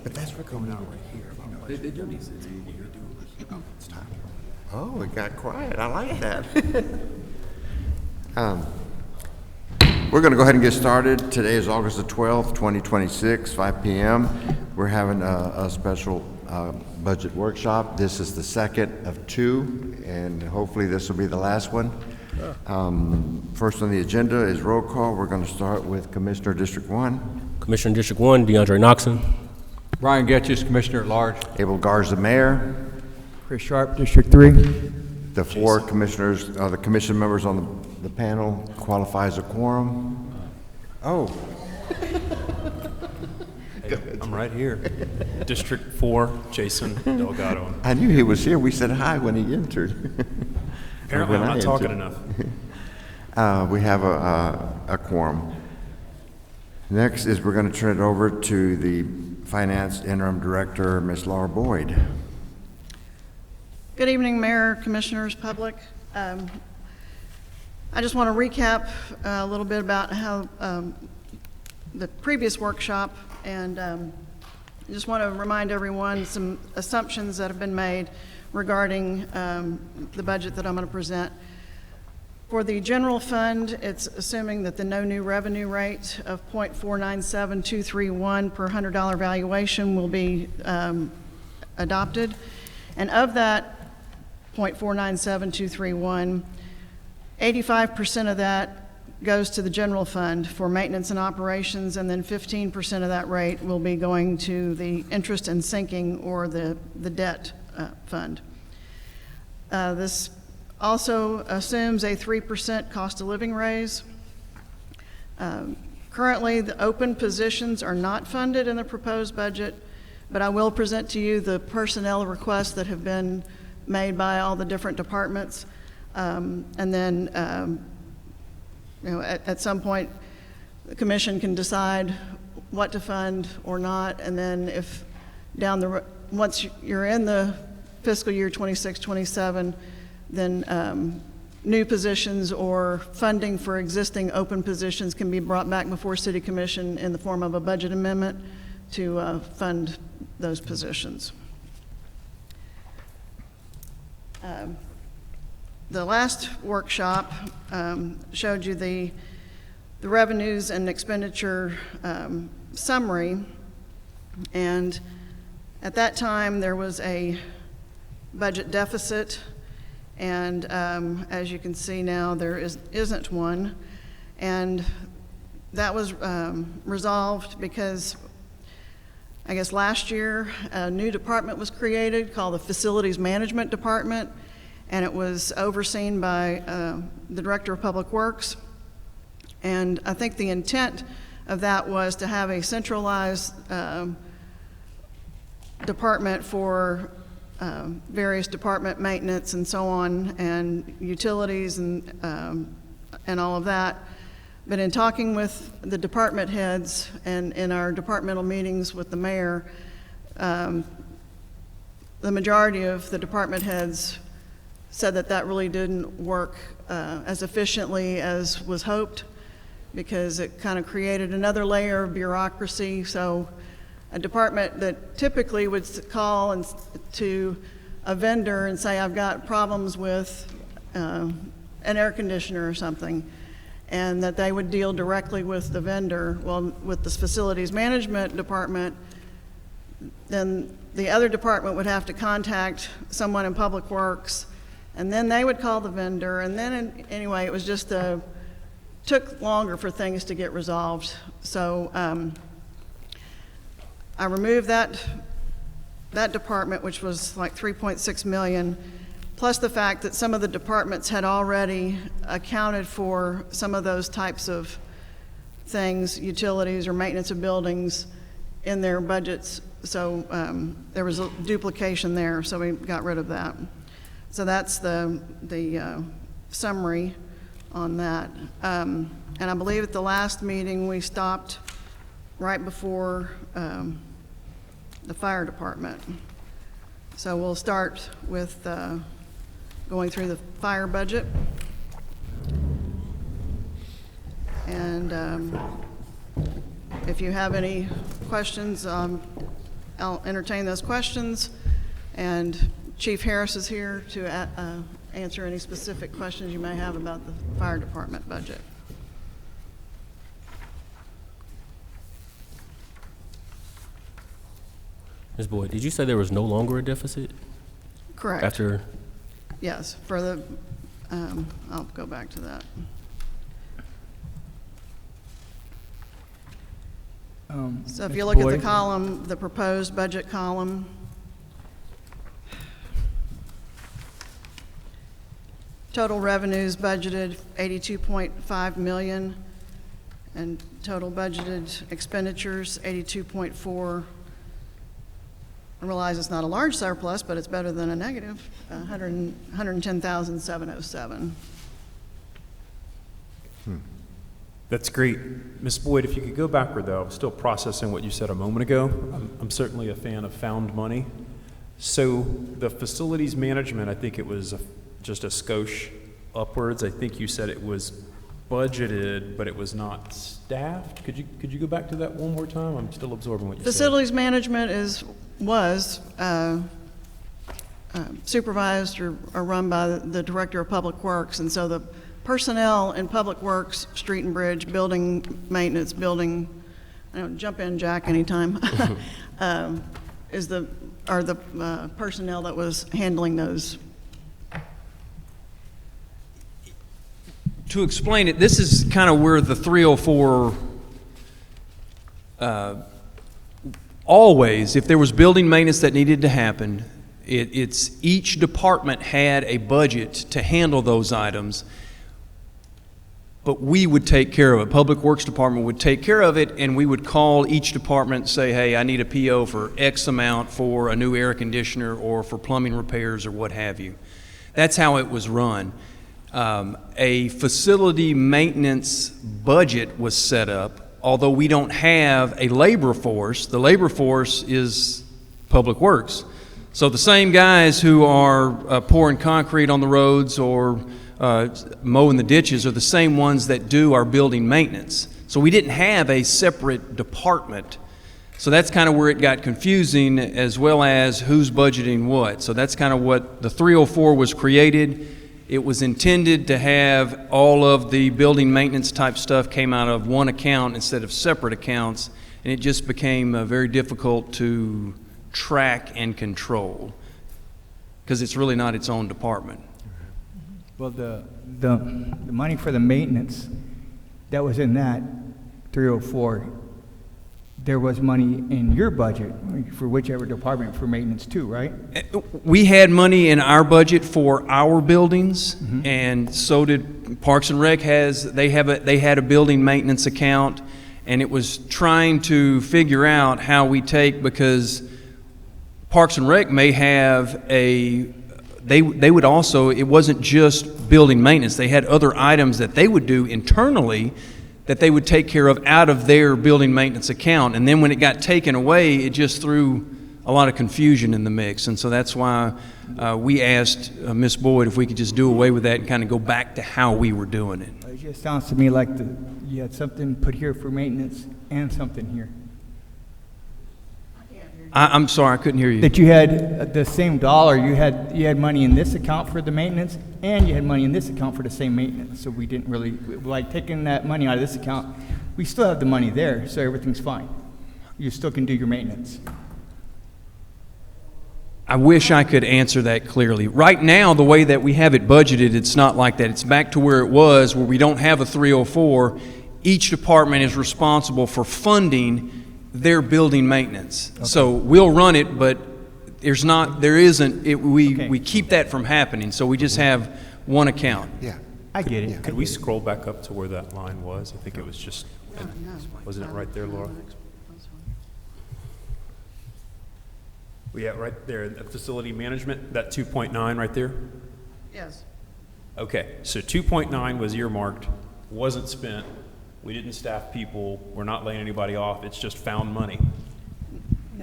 But that's what coming out right here. They do these. It's time. Oh, it got quiet. I like that. We're going to go ahead and get started. Today is August the 12th, 2026, 5 p.m. We're having a special budget workshop. This is the second of two, and hopefully this will be the last one. First on the agenda is roll call. We're going to start with Commissioner District 1. Commissioner District 1, DeAndre Knoxon. Brian Getchis, Commissioner at Large. Abel Garza, Mayor. Chris Sharp, District 3. The four commissioners, the commission members on the panel qualify as a quorum. Oh. I'm right here. District 4, Jason Delgado. I knew he was here. We said hi when he entered. Apparently, When I'm I not talking entered. enough. We have a quorum. Next is we're going to turn it over to the Finance Interim Director, Ms. Laura Boyd. Good evening, Mayor, Commissioners, public. I just want to recap a little bit about how the previous workshop, and I just want to remind everyone some assumptions that have been made regarding the budget that I'm going to present. For the general fund, it's assuming that the no new revenue rate of 0.497231 per $100 valuation will be adopted. And of that 0.497231, 85% of that goes to the general fund for maintenance and operations, and then 15% of that rate will be going to the interest and sinking or the debt fund. This also assumes a 3% cost of living raise. Currently, the open positions are not funded in the proposed budget, but I will present to you the personnel requests that have been made by all the different departments. And then, at some point, the commission can decide what to fund or not. And then if once you're in the fiscal year 26-27, then new positions or funding for existing open positions can be brought back before City Commission in the form of a budget amendment to fund those positions. The last workshop showed you the revenues and expenditure summary, and at that time there was a budget deficit, and as you can see now there isn't one, and that was resolved because I guess last year a new department was created called the Facilities Management Department, and it was overseen by the Director of Public Works. And I think the intent of that was to have a centralized department for various department maintenance and so on, and utilities and all of that. But in talking with the department heads and in our departmental meetings with the mayor, the majority of the department heads said that really didn't work as efficiently as was hoped, because it kind of created another layer of bureaucracy. So a department that typically would call to a vendor and say, I've got problems with an air conditioner or something, and that they would deal directly with the vendor. Well, with the Facilities Management Department, then the other department would have to contact someone in Public Works, and then they would call the vendor, and then anyway, it was just took longer for things to get resolved. So I removed that department, which was like $3.6 million, plus the fact that some of the departments had already accounted for some of those types of things, utilities or maintenance of buildings, in their budgets. So there was a duplication there, so we got rid of that. So that's the summary on that. And I believe at the last meeting we stopped right before the fire department. So we'll start with going through the fire budget. And if you have any questions, I'll entertain those questions, and Chief Harris is here to answer any specific questions you may have about the fire department budget. Ms. Boyd, did you say there was no longer a deficit Correct. after? Yes, for the, I'll go back to that. So if you look at the column, the proposed budget column, total revenues budgeted 82.5 million, and total budgeted expenditures 82.4. I realize it's not a large surplus, but it's better than a negative, 110,707. That's great. Ms. Boyd, if you could go backward, though, I'm still processing what you said a moment ago. I'm certainly a fan of found money. So the facilities management, I think it was just a skosh upwards. I think you said it was budgeted, but it was not staffed. Could you go back to that one more time? I'm still absorbing what you said. Facilities management was supervised or run by the Director of Public Works, and so the personnel in Public Works, Street and Bridge, building maintenance, building, jump in, Jack, anytime, are the personnel that was handling those. To explain it, this is kind of where the 304, always, if there was building maintenance that needed to happen, it's each department had a budget to handle those items, but we would take care of it. Public Works Department would take care of it, and we would call each department and say, hey, I need a PO for X amount for a new air conditioner or for plumbing repairs or what have you. That's how it was run. A facility maintenance budget was set up, although we don't have a labor force. The labor force is Public Works. So the same guys who are pouring concrete on the roads or mowing the ditches are the same ones that do our building maintenance. So we didn't have a separate department. So that's kind of where it got confusing, as well as who's budgeting what. So that's kind of what the 304 was created. It was intended to have all of the building maintenance type stuff came out of one account instead of separate accounts, and it just became very difficult to track and control because it's really not its own department. Well, the money for the maintenance, that was in that 304. There was money in your budget for whichever department for maintenance too, right? We had money in our budget for our buildings, and so did Parks and Rec. They had a building maintenance account, and it was trying to figure out how we take, because Parks and Rec may have they would also, it wasn't just building maintenance. They had other items that they would do internally that they would take care of out of their building maintenance account. And then when it got taken away, it just threw a lot of confusion in the mix. And so that's why we asked Ms. Boyd if we could just do away with that and kind of go back to how we were doing it. It just sounds to me like you had something put here for maintenance and something here. I'm sorry, I couldn't hear you. That you had the same dollar, you had money in this account for the maintenance, and you had money in this account for the same maintenance. So we didn't really, like taking that money out of this account, we still have the money there, so everything's fine. You still can do your maintenance. I wish I could answer that clearly. Right now, the way that we have it budgeted, it's not like that. It's back to where it was, where we don't have a 304. Each department is responsible for funding their building maintenance. Okay. So we'll run it, but we keep that from happening. So we just have one account. Yeah. I get it. Could we scroll back up to where that line was? I think it was just, wasn't it right there, Laura? Yeah, right there, facility management, that 2.9 right there? Yes. Okay, so 2.9 was earmarked, wasn't spent, we didn't staff people, we're not laying anybody off, it's just found money.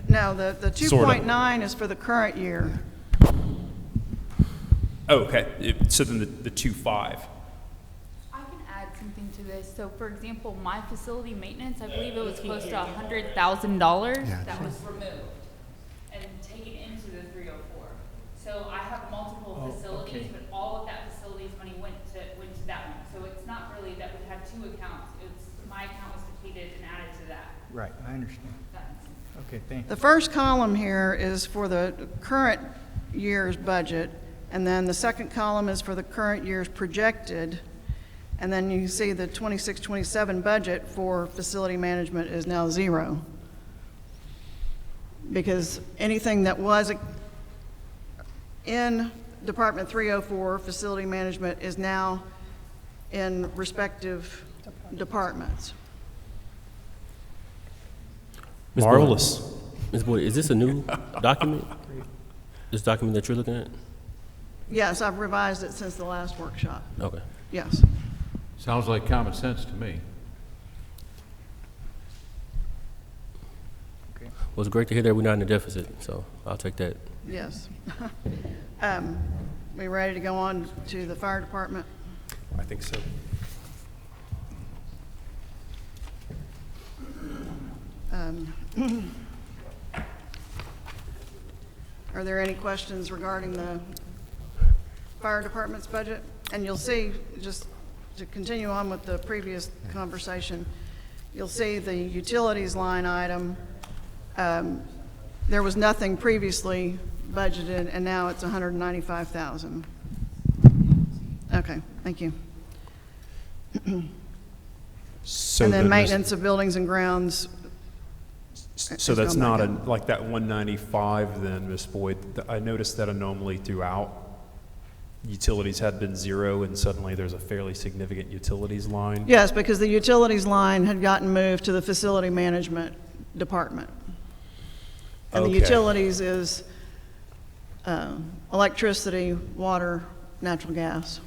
No, the 2.9 is for the current year. Oh, okay, so then the 2.5. I can add something to this. So, for example, my facility maintenance, I believe it was close to $100,000 that was removed. understand. Okay, thanks. The first column here is for the current year's budget, and then the second column is for the current year's projected, and then you see the 26-27 budget for facility management is now 0. Because anything that was in Department 304, facility management, is now in respective departments. Ms. Boyd. Marvelous. Ms. Boyd, is this a new document? This document that you're looking at? Yes, I've revised it since the last workshop. Okay. Yes. Sounds like common sense to me. Well, it's great to hear that we're not in a deficit, so I'll take that. Yes. We ready to go on to the fire department? I think so. Are there any questions regarding the fire department's budget? And you'll see, just to continue on with the previous conversation, you'll see the utilities line item. There was nothing previously budgeted, and now it's $195,000. Okay, thank you. So And then Ms. maintenance of buildings and grounds. So is that's going not back a, up. like that 195 then, Ms. Boyd? I noticed that anomaly throughout. Utilities had been 0, and suddenly there's a fairly significant utilities line. Yes, because the utilities line had gotten moved to the facility management department. And the Okay. utilities is electricity, water, natural gas.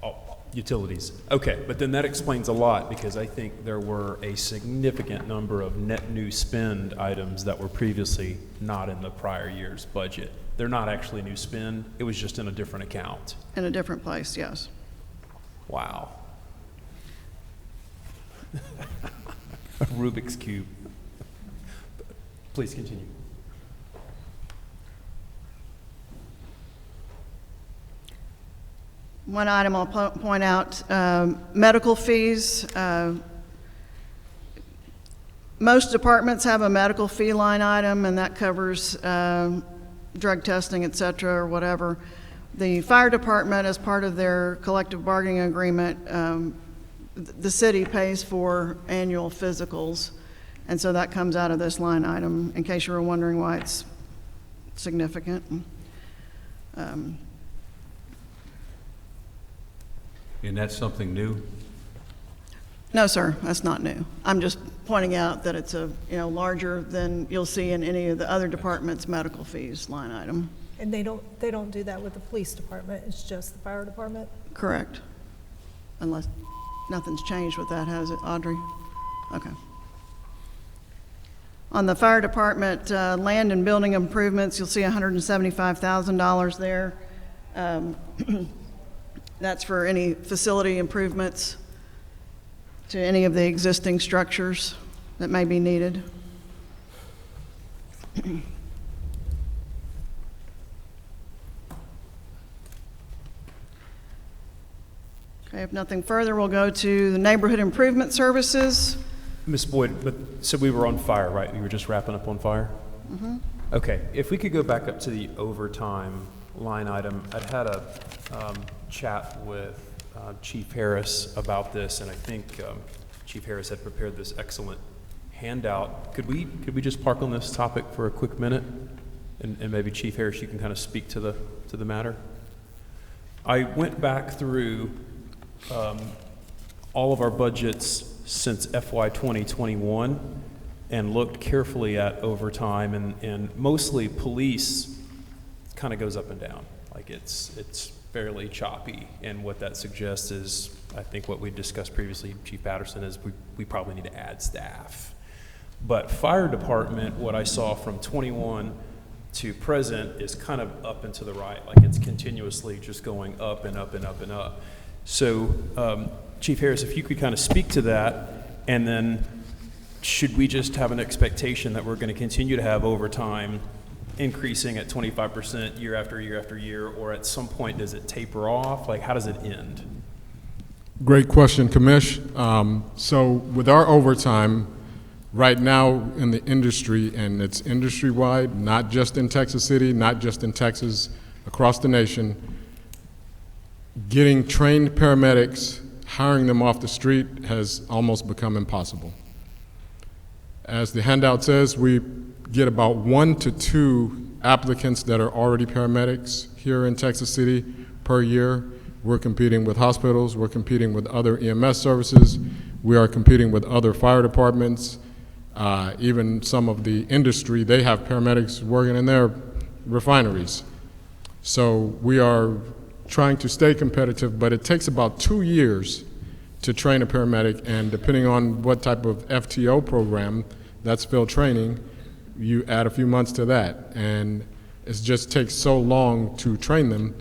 Oh, utilities. Okay, but then that explains a lot, because I think there were a significant number of net new spend items that were previously not in the prior year's budget. They're not actually new spend, it was just in a different account. In a different place, yes. Wow. A Rubik's Cube. Please continue. One item I'll point out, medical fees. Most departments have a medical fee line item, and that covers drug testing, et cetera, or whatever. The fire department, as part of their collective bargaining agreement, the city pays for annual physicals, and so that comes out of this line item, in case you were wondering why it's significant. And that's something new? No, sir, that's not new. I'm just pointing out that it's larger than you'll see in any of the other departments' medical fees line item. And they don't do that with the police department, it's just the fire department? Correct. Unless nothing's changed with that, has it, Audrey? Okay. On the fire department, land and building improvements, you'll see $175,000 there. That's for any facility improvements to any of the existing structures that may be needed. Okay, if nothing further, we'll go to the neighborhood improvement services. Ms. Boyd, but, so we were on fire, right? We were just wrapping up on fire? Mm-hmm. Okay, if we could go back up to the overtime line item. I'd had a chat with Chief Harris about this, and I think Chief Harris had prepared this excellent handout. Could we just park on this topic for a quick minute? And maybe Chief Harris, you can kind of speak to the matter. I went back through all of our budgets since FY 2021 and looked carefully at overtime, and mostly police kind of goes up and down. Like it's fairly choppy, and what that suggests is, I think what we discussed previously, Chief Patterson, is we probably need to add staff. But fire department, what I saw from 21 to present is kind of up and to the right, like it's continuously just going up and up and up and up. So Chief Harris, if you could kind of speak to that, and then should we just have an expectation that we're going to continue to have overtime increasing at 25% year after year after year, or at some point does it taper off? Like, how does it end? Great question, Commish. So with our overtime, right now in the industry, and it's industry-wide, not just in Texas City, not just in Texas, across the nation, getting trained paramedics, hiring them off the street has almost become impossible. As the handout says, we get about 1 to 2 applicants that are already paramedics here in Texas City per year. We're competing with hospitals, we're competing with other EMS services, we are competing with other fire departments, even some of the industry, they have paramedics working in their refineries. So we are trying to stay competitive, but it takes about 2 years to train a paramedic, and depending on what type of FTO program, that's field training, you add a few months to that. And it just takes so long to train them.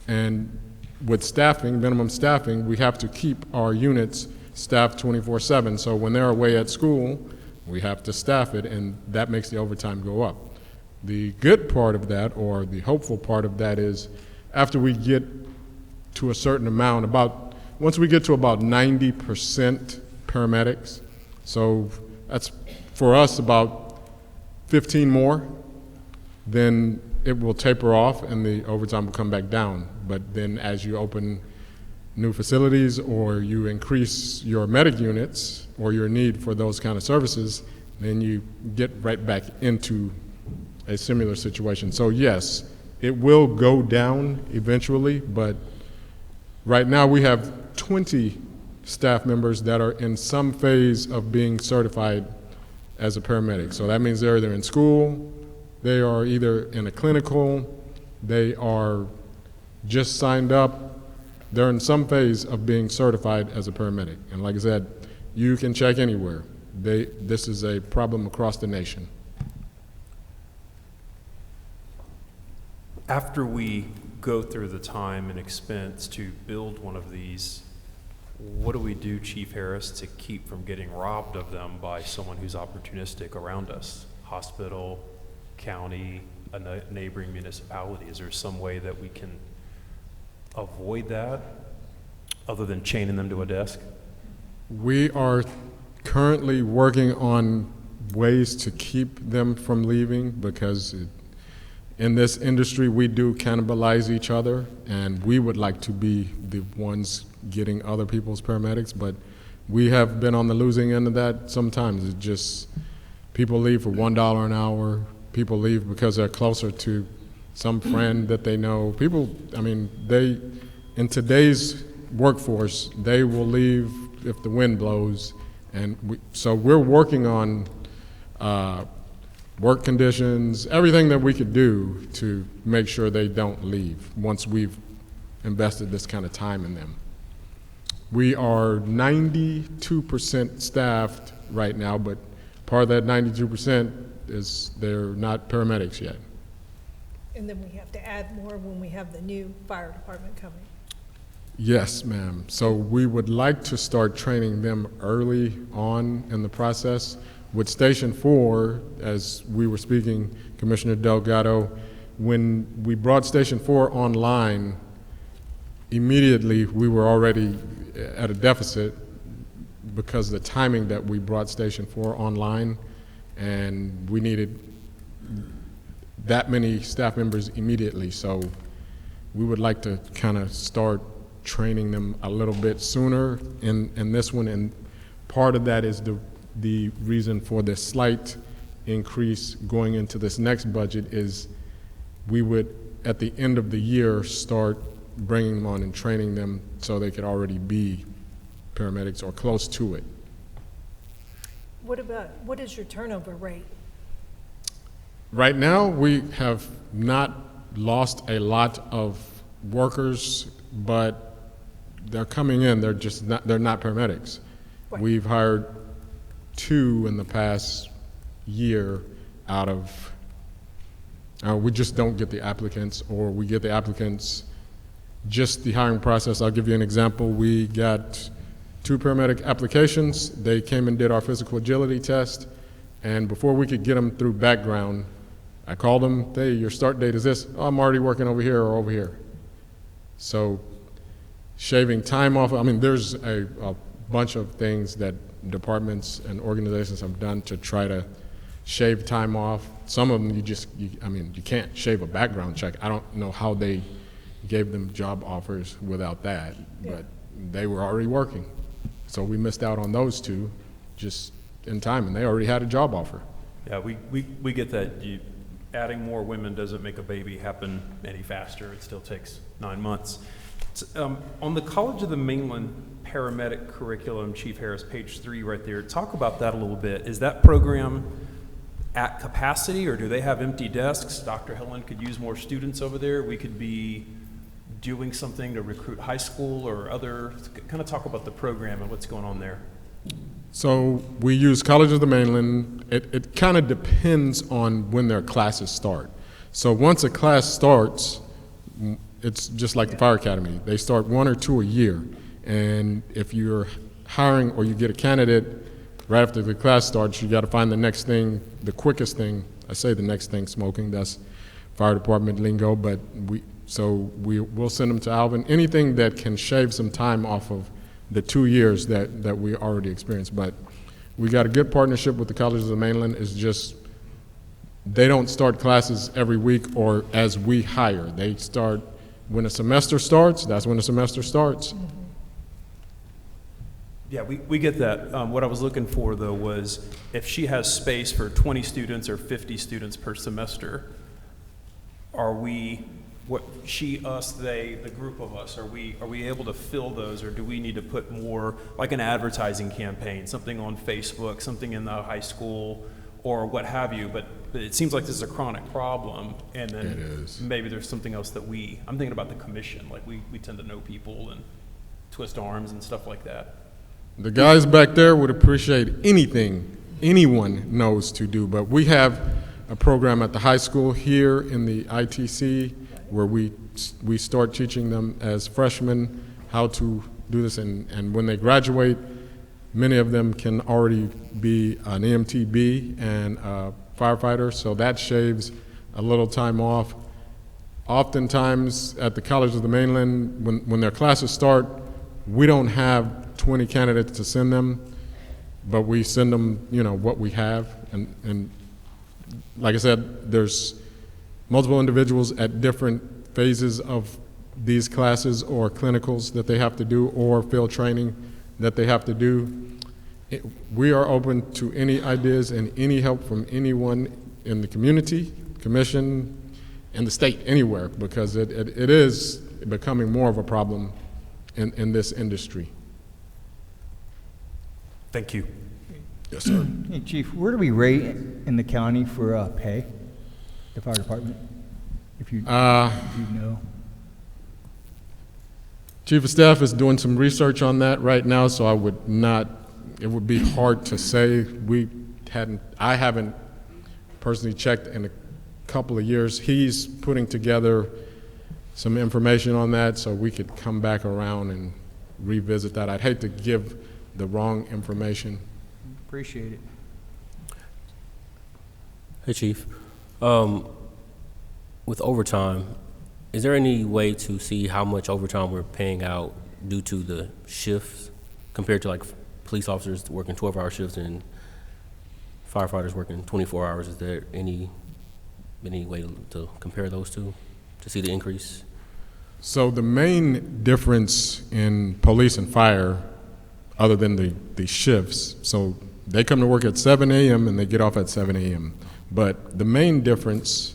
And with staffing, minimum staffing, we have to keep our units staffed 24/7. So when they're away at school, we have to staff it, and that makes the overtime go up. The good part of that, or the hopeful part of that, is after we get to a certain amount, once we get to about 90% paramedics, so that's for us about 15 more, then it will taper off and the overtime will come back down. But then as you open new facilities or you increase your medic units or your need for those kind of services, then you get right back into a similar situation. So yes, it will go down eventually, but right now we have 20 staff members that are in some phase of being certified as a paramedic. So that means they're either in school, they are either in a clinical, they are just signed up, they're in some phase of being certified as a paramedic. And like I said, you can check anywhere. This is a problem across the nation. After we go through the time and expense to build one of these, what do we do, Chief Harris, to keep from getting robbed of them by someone who's opportunistic around us? Hospital, county, a neighboring municipality. Is there some way that we can avoid that other than chaining them to a desk? We are currently working on ways to keep them from leaving, because in this industry we do cannibalize each other, and we would like to be the ones getting other people's paramedics, but we have been on the losing end of that sometimes. It's just people leave for $1 an hour, people leave because they're closer to some friend that they know. People, I mean, in today's workforce, they will leave if the wind blows, and so we're working on work conditions, everything that we could do to make sure they don't leave once we've invested this kind of time in them. We are 92% staffed right now, but part of that 92% is they're not paramedics yet. And then we have to add more when we have the new fire department coming. Yes, ma'am. So we would like to start training them early on in the process. With Station 4, as we were speaking, Commissioner Delgado, when we brought Station 4 online, immediately we were already at a deficit because of the timing that we brought Station 4 online, and we needed that many staff members immediately. So we would like to kind of start training them a little bit sooner in this one, and part of that is the reason for the slight increase going into this next budget is we would, at the end of the year, start bringing them on and training them so they could already be paramedics or close to it. What is your turnover rate? Right now, we have not lost a lot of workers, but they're coming in, they're not paramedics. Right. We've hired 2 in the past year out of, we just don't get the applicants, or we get the applicants, just the hiring process. I'll give you an example. We got 2 paramedic applications. They came and did our physical agility test, and before we could get them through background, I called them, hey, your start date is this. Oh, I'm already working over here or over here. So shaving time off, I mean, there's a bunch of things that departments and organizations have done to try to shave time off. Some of them you can't shave a background check. I don't know how they gave them job offers without that, but they were already working. So we missed out on those two just in time, and they already had a job offer. Yeah, we get that. Adding more women doesn't make a baby happen any faster. It still takes 9 months. On the College of the Mainland paramedic curriculum, Chief Harris, page 3 right there, talk about that a little bit. Is that program at capacity, or do they have empty desks? Dr. Helen could use more students over there. We could be doing something to recruit high school or other, kind of talk about the program and what's going on there. So we use College of the Mainland. It kind of depends on when their classes start. So once a class starts, it's just like the Fire Academy. They start 1 or 2 a year. And if you're hiring or you get a candidate right after the class starts, you got to find the next thing, the quickest thing. I say the next thing, smoking. That's fire department lingo. But we'll send them to Alvin. Anything that can shave some time off of the 2 years that we already experienced. But we got a good partnership with the Colleges of the Mainland. It's just they don't start classes every week or as we hire. They start when a semester starts. That's when the semester starts. Yeah, we get that. What I was looking for, though, was if she has space for 20 students or 50 students per semester, are we, she, us, they, the group of us, are we able to fill those, or do we need to put more, like an advertising campaign, something on Facebook, something in the high school, or what have you? But it seems like this is a chronic problem, and then It is. maybe there's something else that I'm thinking about the commission, like we tend to know people and twist arms and stuff like that. The guys back there would appreciate anything anyone knows to do, but we have a program at the high school here in the ITC where we start teaching them as freshmen how to do this, and when they graduate, many of them can already be an EMTB and a firefighter, so that shaves a little time off. Oftentimes at the College of the Mainland, when their classes start, we don't have 20 candidates to send them, but we send them, what we have. And like I said, there's multiple individuals at different phases of these classes or clinicals that they have to do or field training that they have to do. We are open to any ideas and any help from anyone in the community, commission, and the state, anywhere, because it is becoming more of a problem in this industry. Thank you. Yes, sir. Hey, Chief, where do we rate in the county for pay, the fire department? If you know. Chief of Staff is doing some research on that right now, so it would be hard to say. I haven't personally checked in a couple of years. He's putting together some information on that so we could come back around and revisit that. I'd hate to give the wrong information. Appreciate it. Hey, Chief. With overtime, is there any way to see how much overtime we're paying out due to the shifts compared to like police officers working 12-hour shifts and firefighters working 24 hours? Is there any way to compare those two to see the increase? So the main difference in police and fire, other than the shifts, so they come to work at 7 a.m. and they get off at 7 a.m. But the main difference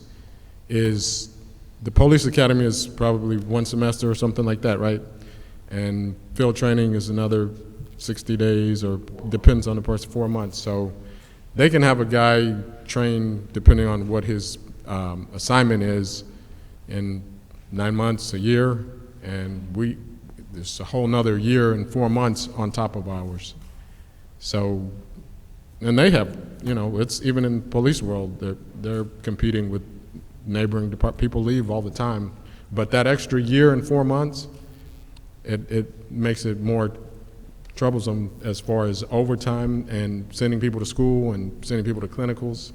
is the police academy is probably 1 semester or something like that, right? And field training is another 60 days, or depends on the person, 4 months. So they can have a guy train, depending on what his assignment is, in 9 months, a year, and there's a whole nother year and 4 months on top of ours. So, and they have, it's even in police world, they're competing with neighboring departments. People leave all the time, but that extra year and 4 months, it makes it more troublesome as far as overtime and sending people to school and sending people to clinicals.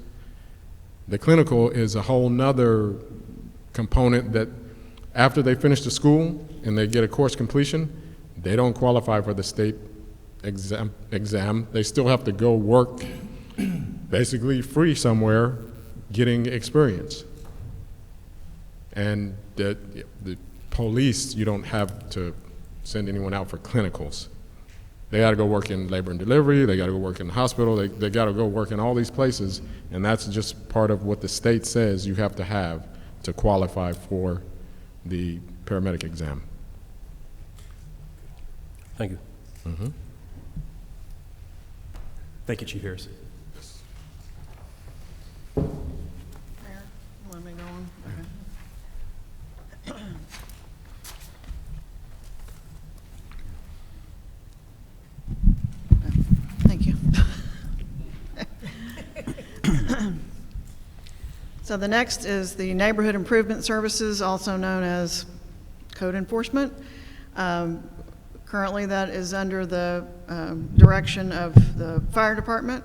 The clinical is a whole nother component that after they finish the school and they get a course completion, they don't qualify for the state exam, they still have to go work basically free somewhere getting experience. And the police, you don't have to send anyone out for clinicals. They got to go work in labor and delivery, they got to go work in the hospital, they got to go work in all these places, and that's just part of what the state says you have to qualify for the paramedic exam. Thank you. Thank you, Chief Harris. Mayor, you want me to go on? Okay. Thank you. So the next is the Neighborhood Improvement Services, also known as Code Enforcement. Currently, that is under the direction of the Fire Department.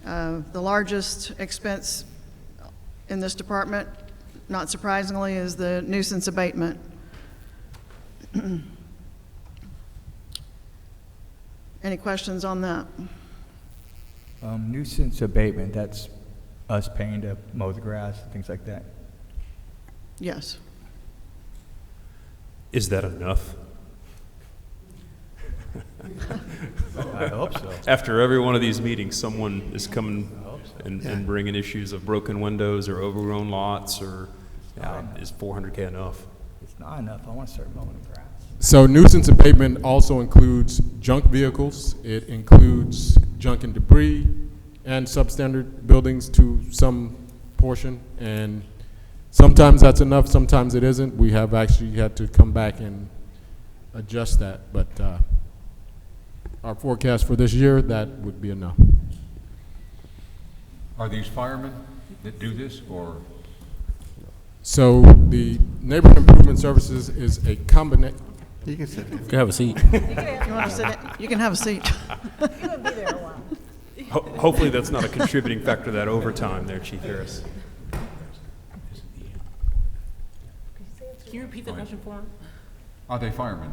The largest expense in this department, not surprisingly, is the nuisance abatement. Any questions on that? Nuisance abatement, that's us paying to mow the grass, things like that. Yes. Is that enough? I hope so. After every one of these meetings, someone is coming and bringing issues of broken windows or overgrown lots, or is 400K enough? It's not enough. I want to start mowing the grass. So nuisance abatement also includes junk vehicles. It includes junk and debris and substandard buildings to some portion. And sometimes that's enough, sometimes it isn't. We have actually had to come back and adjust that. But our forecast for this year, that would be enough. Are these firemen that do this, or? So the Neighborhood Improvement Services is a combination. You can sit there. You can have a seat. You want to sit in? You can have a seat. You would be there a while. Hopefully that's not a contributing factor to that overtime there, Chief Harris. Can you repeat the question for him? Are they firemen?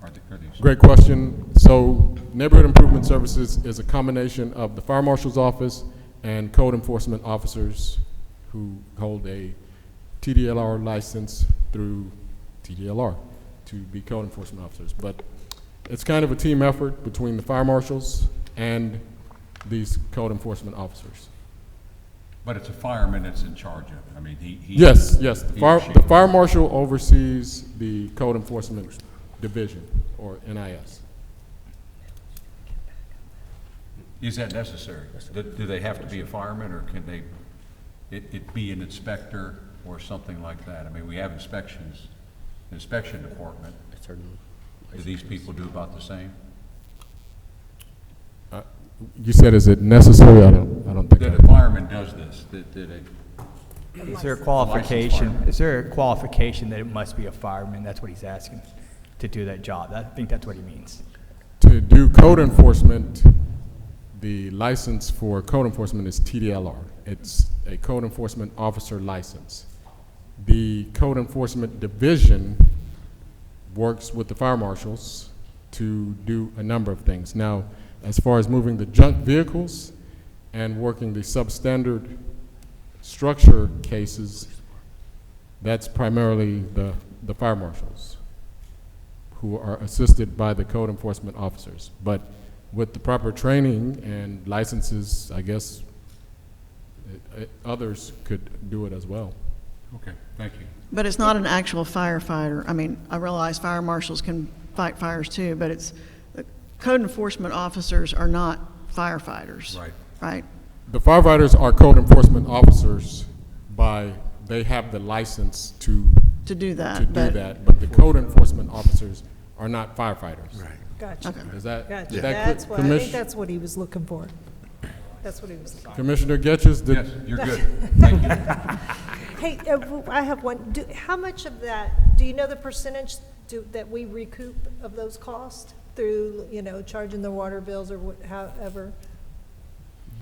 Are these? Great question. So Neighborhood Improvement Services is a combination of the Fire Marshal's Office and code enforcement officers who hold a TDLR license through TDLR to be code enforcement officers. But it's kind of a team effort between the fire marshals and these code enforcement officers. But it's a fireman that's in charge of it. I mean, he. Yes. The he or she. the fire marshal oversees the code enforcement division, or NIS. Is that necessary? Do they have to be a fireman, or can they, it be an inspector or something like that? I mean, we have inspections, inspection department. Do these people do about the same? You said, is it necessary? I don't think. That a fireman does this, Is there a qualification? Is there a qualification that it must be a fireman? That's what he's asking, to do that job. I think that's what he means. To do code enforcement, the license for code enforcement is TDLR. It's a code enforcement officer license. The code enforcement division works with the fire marshals to do a number of things. Now, as far as moving the junk vehicles and working the substandard structure cases, that's primarily the fire marshals, who are assisted by the code enforcement officers. But with the proper training and licenses, I guess others could do it as well. Okay, thank you. But it's not an actual firefighter. I mean, I realize fire marshals can fight fires too, but it's, the code enforcement officers are not firefighters. Right. Right? The firefighters are code enforcement officers they have the license to Do that. but the code enforcement officers are not firefighters. Right. Gotcha. Okay. Is that, Gotcha. is that That's clear? what, I think that's what he was looking for. That's what he was looking for. Commissioner Getches, Yes, you're good. Thank you. Hey, I have one. How much of that, do you know the percentage that we recoup of those costs through, charging the water bills or however?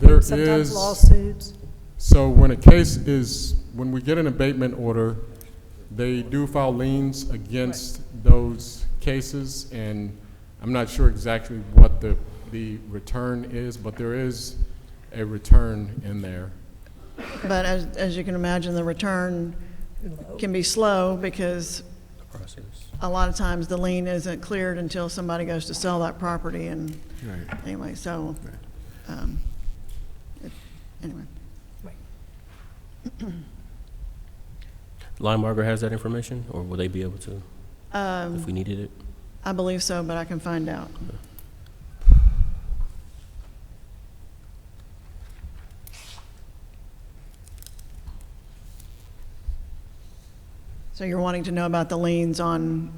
there Sometimes is, lawsuits. so when we get an abatement order, they do file liens against those cases, and I'm not sure exactly what the return is, but there is a return in there. But as you can imagine, the return can be slow because Process. a lot of times the lien isn't cleared until somebody goes to sell that property and, Right. anyway, so, anyway. Lion Margaret has that information, or will they be able to if we needed it? I believe so, but I can find out. So you're wanting to know about the liens on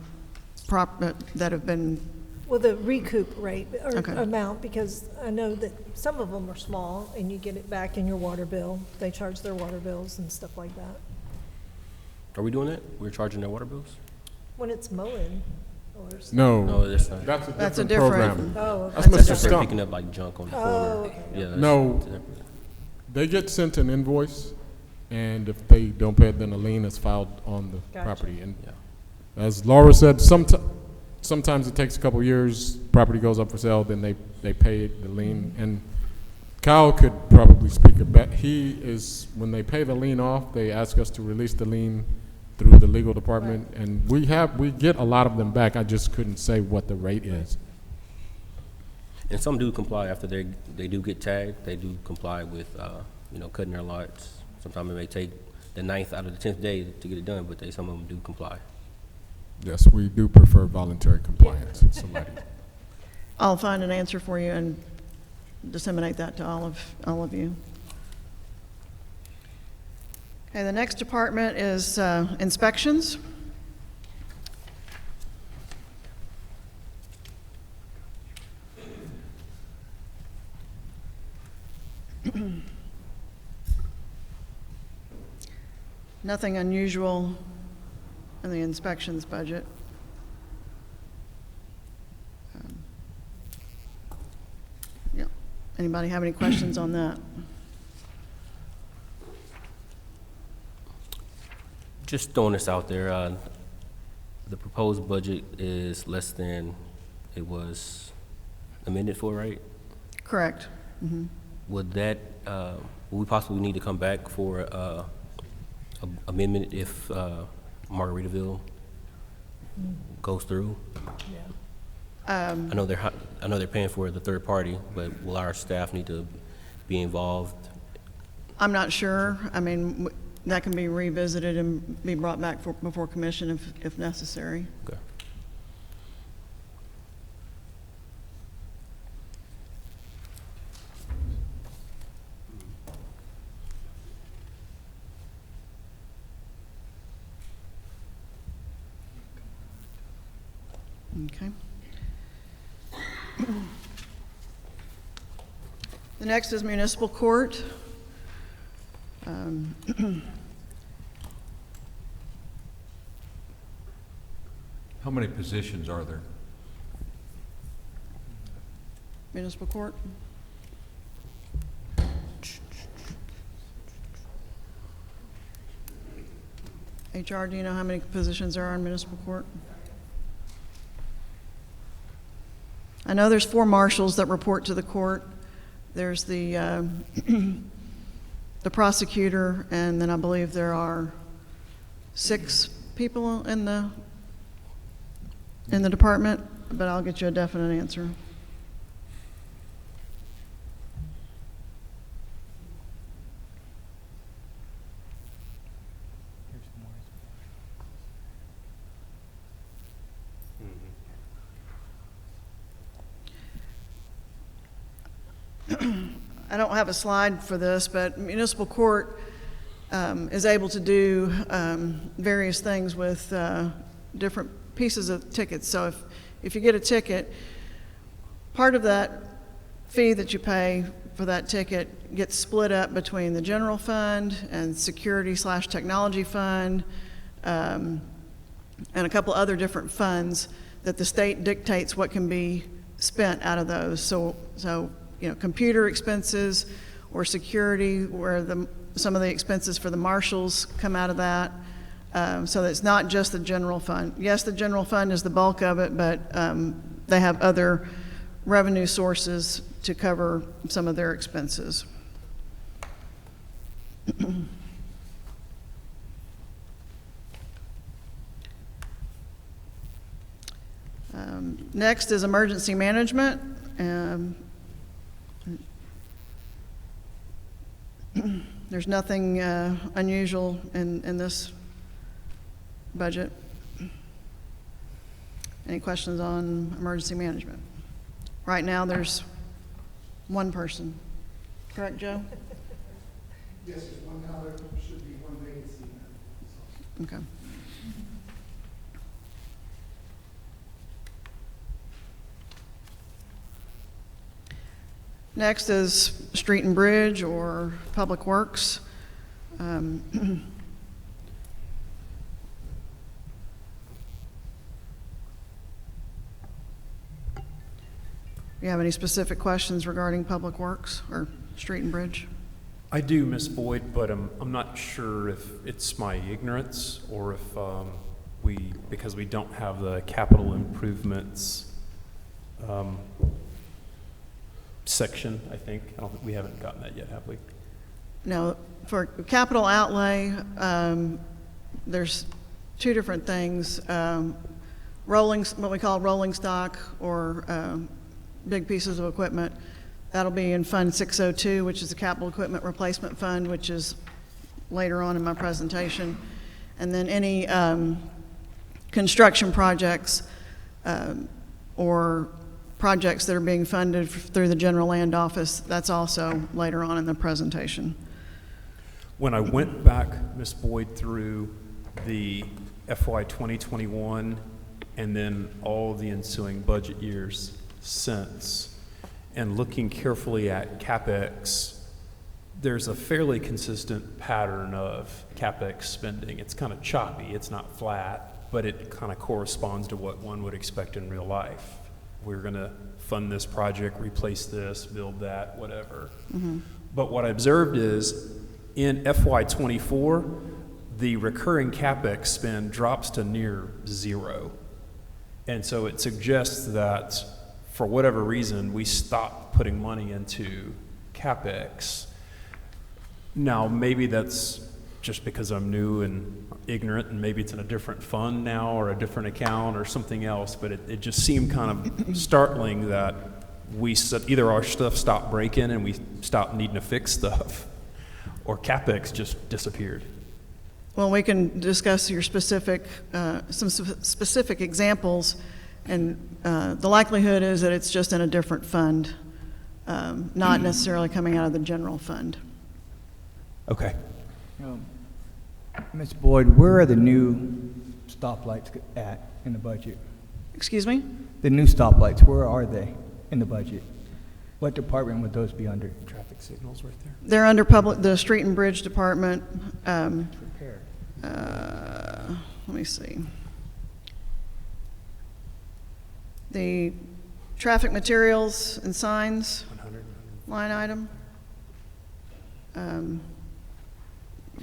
that have been, Well, the recoup rate or Okay. amount, because I know that some of them are small and you get it back in your water bill. They charge their water bills and stuff like that. Are we doing that? We're charging their water bills? When it's mowing or something. No, No, that's not. that's a a different different- program. Oh, okay. That's Mr. That's for Stump. picking up like junk on the Oh, corner. okay. Yeah. that's No. separate. They get sent an invoice, and if they don't pay it, then a lien is filed on the Gotcha. property. And Yeah. as Laura said, sometimes it takes a couple years, property goes up for sale, then they pay the lien. And Kyle could probably speak about, when they pay the lien off, they ask us to release the lien through the legal department, and we get a lot of them back. I just couldn't say what the rate is. And some do comply after they do get tagged. They do comply with, cutting their lots. Sometimes it may take the 9th out of the 10th day to get it done, but some of them do comply. Yes, we do prefer voluntary compliance. Somebody. I'll find an answer for you and disseminate that to all of you. Okay, the next department is inspections. Nothing unusual in the inspections budget. Yeah. Anybody have any questions on that? Just throwing this out there, the proposed budget is less than it was amended for, right? Correct. Would that, would we possibly need to come back for a amendment if Margaritaville goes through? I know they're paying for the third party, but will our staff need to be involved? I'm not sure. I mean, that can be revisited and be brought back before commission if necessary. Okay. Okay. The next is municipal court. How many positions are there? Municipal court. HR, do you know how many positions there are in municipal court? I know there's 4 marshals that report to the court. There's the the prosecutor, and then I believe there are 6 people in the department, but I'll get you a definite answer. I don't have a slide for this, but municipal court is able to do various things with different pieces of tickets. So if you get a ticket, part of that fee that you pay for that ticket gets split up between the general fund and security/technology fund, and a couple other different funds that the state dictates what can be spent out of those. So computer expenses or security, where some of the expenses for the marshals come out of that. So it's not just the general fund. Yes, the general fund is the bulk of it, but they have other revenue sources to cover some of their expenses. Next is emergency management. There's nothing unusual in this budget. Any questions on emergency management? Right now, there's one person. Correct, Joe? Yes, there's one now, there should be one vacancy now. Okay. Next is street and bridge or public works. You have any specific questions regarding public works or street and bridge? I do, Ms. Boyd, but I'm not sure if it's my ignorance or if because we don't have the capital improvements section, I think. We haven't gotten that yet, have we? No, for capital outlay, there's two different things. What we call rolling stock or big pieces of equipment. That'll be in Fund 602, which is the Capital Equipment Replacement Fund, which is later on in my presentation. And then any construction projects or projects that are being funded through the General Land Office, that's also later on in the presentation. When I went back, Ms. Boyd, through the FY 2021 and then all the ensuing budget years since, and looking carefully at CapEx, there's a fairly consistent pattern of CapEx spending. It's kind of choppy, it's not flat, but it kind of corresponds to what one would expect in real life. We're gonna fund this project, replace this, build that, whatever. Mm-hmm. But what I observed is in FY 24, the recurring CapEx spend drops to near zero. And so it suggests that for whatever reason, we stopped putting money into CapEx. Now, maybe that's just because I'm new and ignorant, and maybe it's in a different fund now or a different account or something else, but it just seemed kind of startling that either our stuff stopped breaking and we stopped needing to fix stuff, or CapEx just disappeared. Well, we can discuss your specific, some specific examples, and the likelihood is that it's just in a different fund, not necessarily coming out of the general fund. Okay. Ms. Boyd, where are the new stoplights at in the budget? Excuse me? The new stoplights, where are they in the budget? What department would those be under? Traffic signals right there. They're under the Street and Bridge Department. Let me see. The traffic materials and signs 100. line item.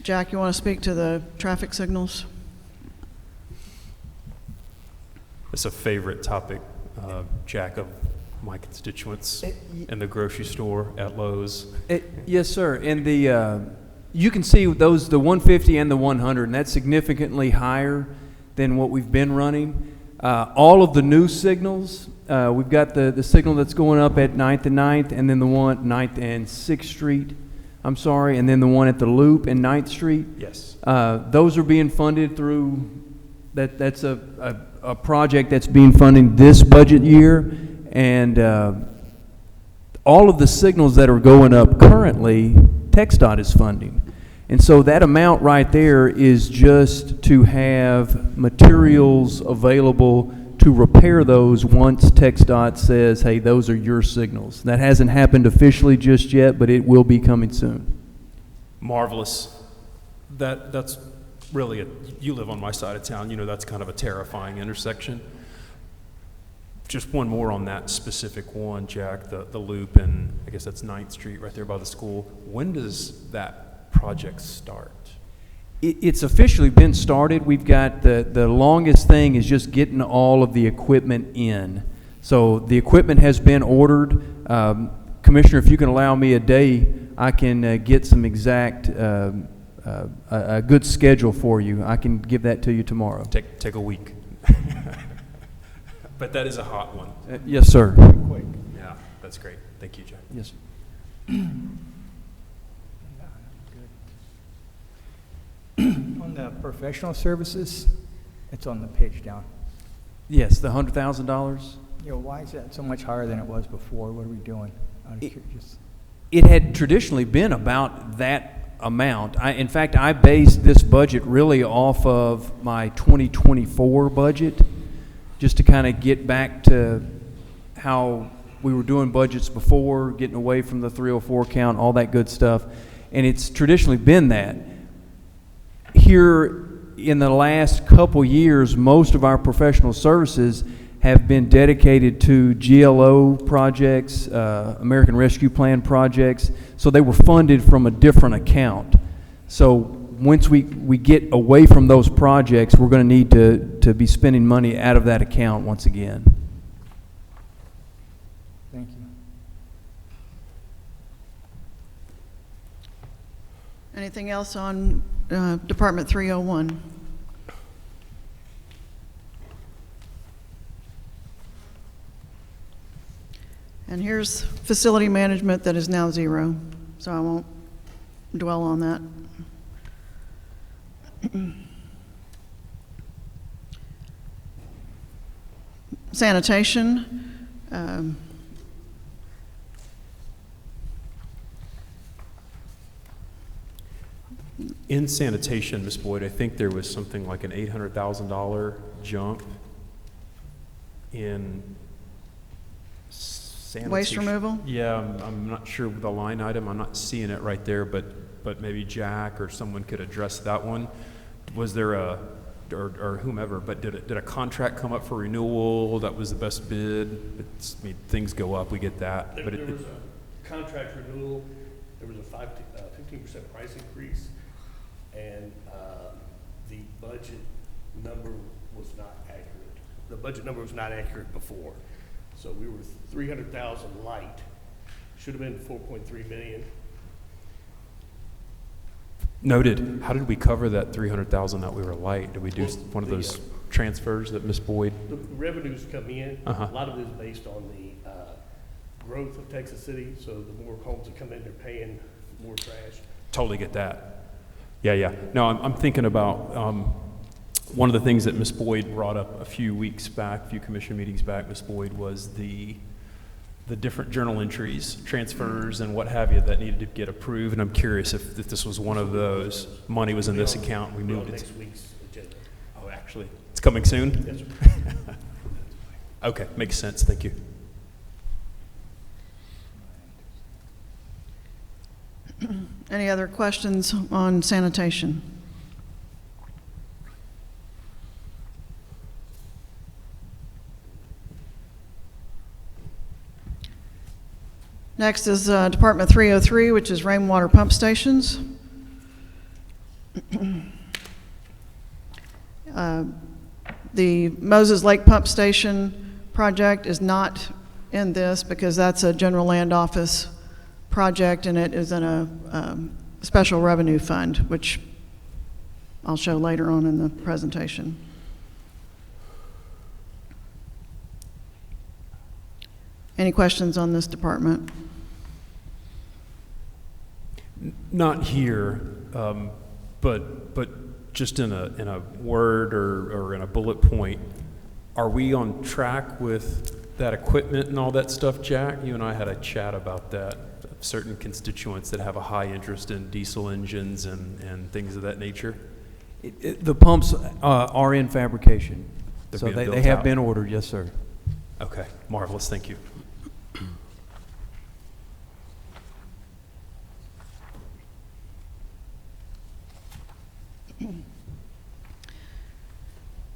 Jack, you want to speak to the traffic signals? It's a favorite topic, Jack, of my constituents in the grocery store, at Lowe's. Yes, sir. And you can see those, the 150 and the 100, and that's significantly higher than what we've been running. All of the new signals, we've got the signal that's going up at 9th and 9th, and then the one 9th and 6th Street, and then the one at the Loop and 9th Street. Yes. Those are being funded through, that's a project that's being funded this budget year, and all of the signals that are going up currently, TxDOT is funding. And so that amount right there is just to have materials available to repair those once TxDOT says, hey, those are your signals. That hasn't happened officially just yet, but it will be coming soon. Marvelous. That's really you live on my side of town, you know that's kind of a terrifying intersection. Just one more on that specific one, Jack, the Loop, and I guess that's 9th Street right there by the school. When does that project start? It's officially been started. We've got the longest thing is just getting all of the equipment in. So the equipment has been ordered. Commissioner, if you can allow me a day, I can get some exact, a good schedule for you. I can give that to you tomorrow. Take a week. But that is a hot one. Yes, sir. Quick. Yeah, that's great. Thank you, Jack. Yes, sir. On the professional services, it's on the page down. Yes, the $100,000. You know, why is that so much higher than it was before? What are we doing? Out of curiosity. It had traditionally been about that amount. In fact, I based this budget really off of my 2024 budget, just to kind of get back to how we were doing budgets before, getting away from the 304 count, all that good stuff. And it's traditionally been that. Here in the last couple years, most of our professional services have been dedicated to GLO projects, American Rescue Plan projects, so they were funded from a different account. So once we get away from those projects, we're going to need to be spending money out of that account once again. Thank you. Anything else on Department 301? And here's facility management that is now 0, so I won't dwell on that. Sanitation. In sanitation, Ms. Boyd, I think there was something like an $800,000 jump in sanitation. Waste removal? Yeah, I'm not sure of the line item. I'm not seeing it right there, but maybe Jack or someone could address that one. Was there or whomever, but did a contract come up for renewal? That was the best bid? I mean, things go up, we get that. There was a contract renewal, there was a 15% price increase, and the budget number was not accurate. The budget number was not accurate before. So we were 300,000 light, should have been 4.3 million. Noted. How did we cover that 300,000 that we were light? Did we do one of those transfers that Ms. Boyd? The revenues come in, Uh-huh. a lot of it is based on the growth of Texas City, so the more homes that come in, they're paying more trash. Totally get that. Yeah. No, I'm thinking about one of the things that Ms. Boyd brought up a few weeks back, a few commission meetings back, Ms. Boyd, was the different journal entries, transfers, and what have you that needed to get approved. And I'm curious if this was one of those. Money was in this account. We We're moved on it. next week's agenda. Oh, actually, it's coming soon? Yes, sir. Okay, makes sense. Thank you. Any other questions on sanitation? Next is Department 303, which is rainwater pump stations. The Moses Lake Pump Station project is not in this because that's a general land office project, and it is in a special revenue fund, which I'll show later on in the presentation. Any questions on this department? Not here, but just in a word or in a bullet point, are we on track with that equipment and all that stuff, Jack? You and I had a chat about that. Certain constituents that have a high interest in diesel engines and things of that nature. The pumps are in fabrication, They're so being they built have out. been ordered, yes, sir. Okay, marvelous. Thank you.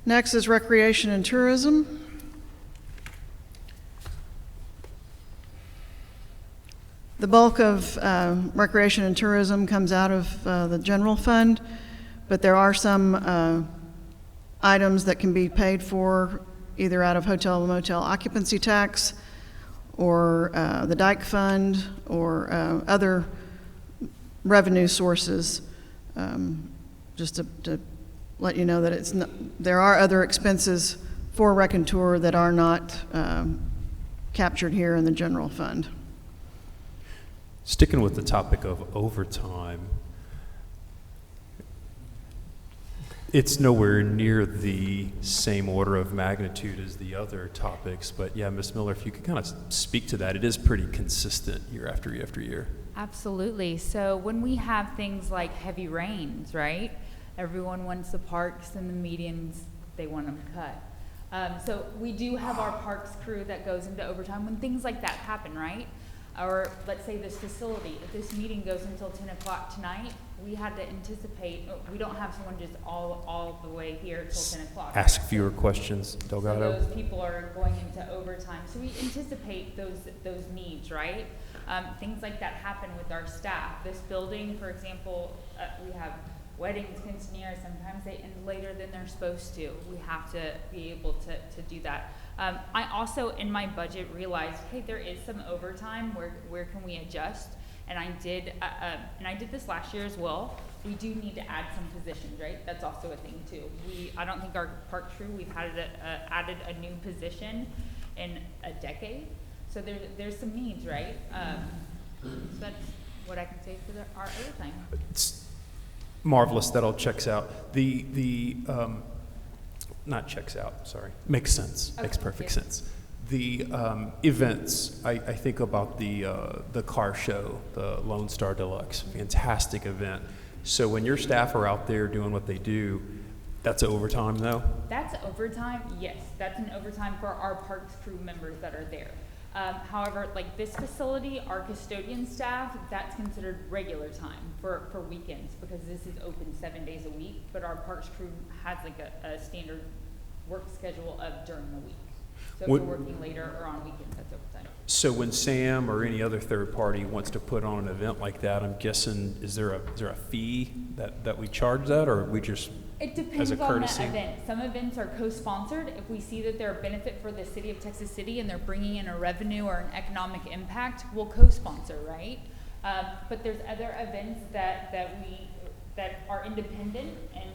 Next is recreation and tourism. The bulk of recreation and tourism comes out of the general fund, but there are some items that can be paid for either out of hotel and motel occupancy tax, or the Dyke Fund, or other revenue sources. Just to let you know that it's not, there are other expenses for Raconteur that are not captured here in the general fund. Sticking with the topic of overtime, it's nowhere near the same order of magnitude as the other topics, but yeah, Ms. Miller, if you could kind of speak to that. It is pretty consistent year after year after year. Absolutely. So when we have things like heavy rains, right? Everyone wants the parks and the medians, they want them cut. So we do have our parks crew that goes into overtime when things like that happen, right? Or let's say this facility, if this meeting goes until 10 o'clock tonight, we had to anticipate, we don't have someone just all the way here till 10 o'clock. Ask fewer questions, Delgado. So those people are going into overtime. So we anticipate those needs, right? Things like that happen with our staff. This building, for example, we have weddings, quinceañeras, sometimes they end later than they're supposed to. We have to be able to do that. I also, in my budget, realized, hey, there is some overtime. Where can we adjust? And I did this last year as well. We do need to add some positions, right? That's also a thing too. I don't think our park crew, we've added a new position in a decade. So there's some needs, right? So that's what I can say for our overtime. It's marvelous. That all checks out. Not checks out, sorry. Makes sense. Okay, Makes perfect yeah. sense. The events, I think about the car show, the Lone Star Deluxe, fantastic event. So when your staff are out there doing what they do, that's overtime though? That's overtime, yes. That's an overtime for our parks crew members that are there. However, like this facility, our custodian staff, that's considered regular time for weekends because this is open 7 days a week, but our parks crew has like a standard work schedule of during the week. So if we're working later or on weekends, that's overtime. So when Sam or any other third party wants to put on an event like that, I'm guessing, is there a fee that we charge that, or we just, It as depends a on the courtesy? event. Some events are co-sponsored. If we see that they're a benefit for the city of Texas City and they're bringing in a revenue or an economic impact, we'll co-sponsor, right? But there's other events that are independent and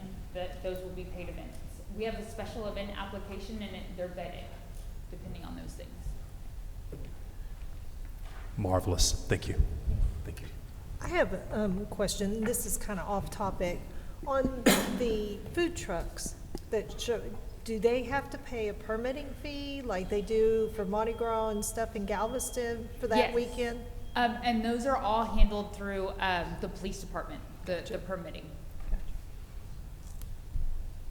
those will be paid events. We have a special event application and they're vetted depending on those things. Marvelous. Thank you. Thank you. I have a question. This is kind of off topic. On the food trucks that show, do they have to pay a permitting fee like they do for Mardi Gras and stuff in Galveston for that Yes. weekend? And those are all handled through the police department, the permitting.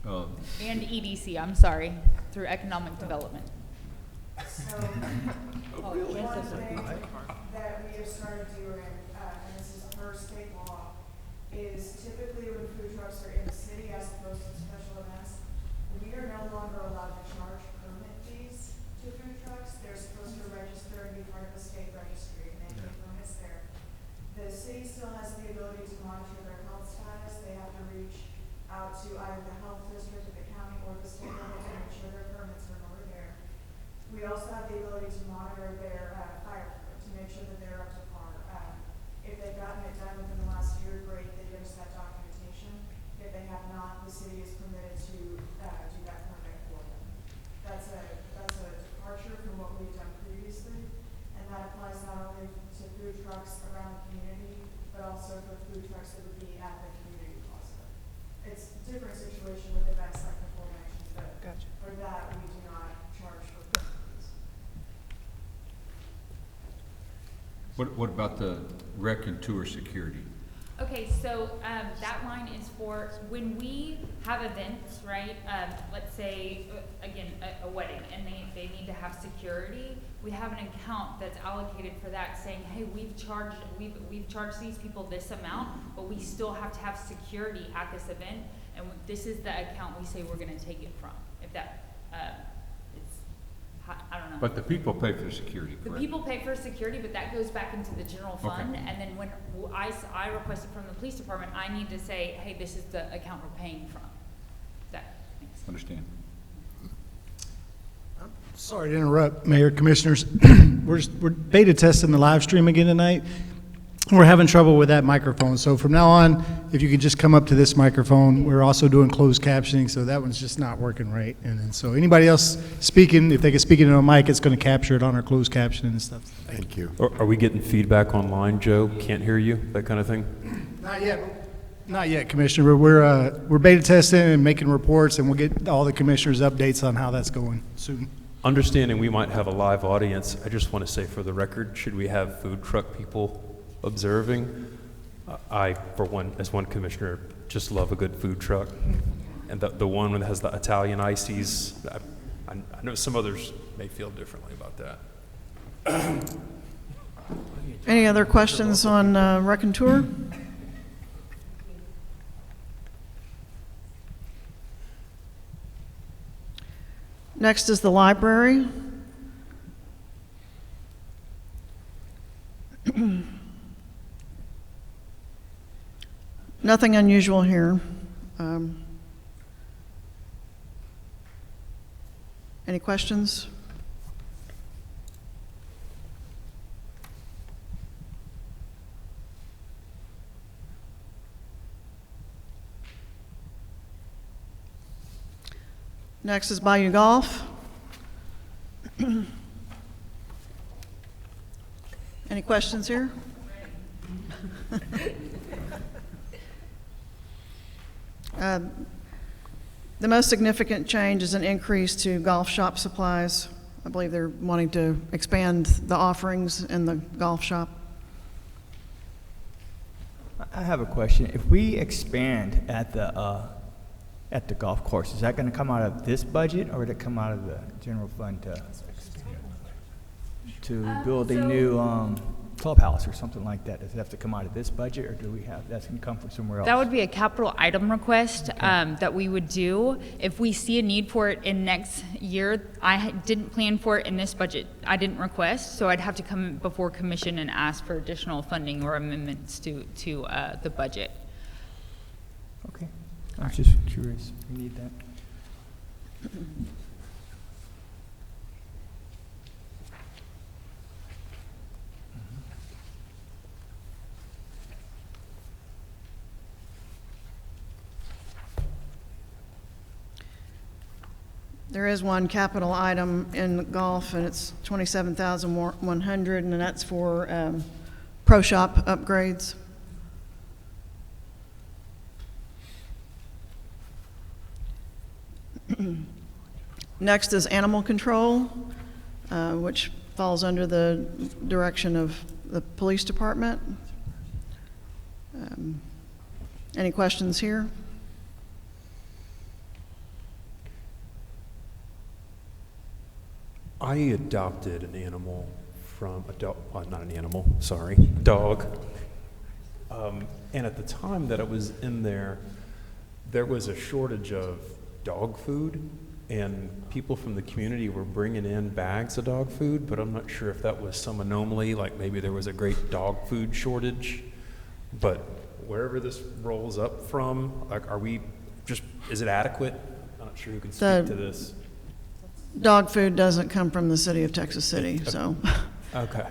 And EDC, I'm sorry, through economic development. So, one thing that we have started doing, and this is per state law, is typically when food trucks are in the city as opposed to special events, we are no longer allowed to charge permit fees to food trucks. They're supposed to register and be part of the state registry, and they get permits there. The city still has the ability to monitor their health status. They have to reach out to either the health district, the county, or the state level to make sure their permits are over there. We also have the ability to monitor their fire code to make sure that they're up to par. If they've gotten it done within the last year, great, they give us that documentation. If they have not, the city is permitted to do that permit for them. That's a departure from what we've done previously, and that applies not only to food trucks around the community, but also for food trucks that would be at the community plaza. It's a different situation with events like the Four Nations, but Gotcha. for that, we do not charge for permit fees. What about the rec and tour security? Okay, so that line is for when we have events, right? Let's say, again, a wedding, and they need to have security. We have an account that's allocated for that, saying, hey, we've charged these people this amount, but we still have to have security at this event, and this is the account we say we're going to take it from. If that I don't know. But the people pay for the security, The correct? people pay for security, but that goes back into the general fund, Okay. and then when I request it from the police department, I need to say, hey, this is the account we're paying from. That makes sense. Understand. Sorry to interrupt, Mayor, Commissioners. We're beta testing the live stream again tonight. We're having trouble with that microphone. So from now on, if you could just come up to this microphone. We're also doing closed captioning, so that one's just not working right. And then, so anybody else speaking, if they can speak into a mic, it's going to capture it on our closed captioning and stuff. Thank you. Are we getting feedback online, Joe? Can't hear you, that kind of thing? Not yet. Not yet, Commissioner. We're beta testing and making reports, and we'll get all the commissioners' updates on how that's going soon. Understanding we might have a live audience, I just want to say for the record, should we have food truck people observing? I, for one, as one commissioner, just love a good food truck. And the one that has the Italian ices, I know some others may feel differently about that. Any other questions on Raconteur? Next is the library. Nothing unusual here. Any questions? Next is Bayou Golf. Any questions here? The most significant change is an increase to golf shop supplies. I believe they're wanting to expand the offerings in the golf shop. I have a question. If we expand at the golf course, is that going to come out of this budget, or would it come out of the general fund to build a new clubhouse or something like that? Does it have to come out of this budget, or do we have, that's going to come from somewhere else? That would be a capital item request that we would do. If we see a need for it in next year, didn't plan for it in this budget. I didn't request, so I'd have to come before commission and ask for additional funding or amendments to the budget. Okay. I was just curious. We need that. There is one capital item in golf, and it's $27,100, and that's for pro shop upgrades. Next is animal control, which falls under the direction of the police department. Any questions here? I adopted an animal from a dog, not an animal, sorry, dog. And at the time that I was in there, there was a shortage of dog food, and people from the community were bringing in bags of dog food, but I'm not sure if that was some anomaly, like maybe there was a great dog food shortage. But wherever this rolls up from, like, is it adequate? I'm not sure who can speak to this. Dog food doesn't come from the city of Texas City, so. Okay.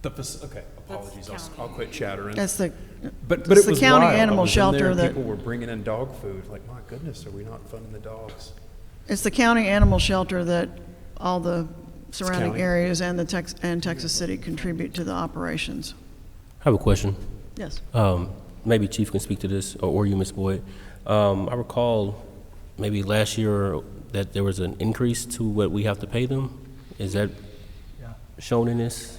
Okay, apologies, I'll quit chattering. That's the, But it's it the was county wild. I animal was in there shelter and that, people were bringing in dog food. Like, my goodness, are we not funding the dogs? it's the county animal shelter that all the surrounding county? areas and Texas City contribute to the operations. I have a question. Yes. Maybe Chief can speak to this, or you, Ms. Boyd. I recall maybe last year that there was an increase to what we have to pay them. Is that shown in this?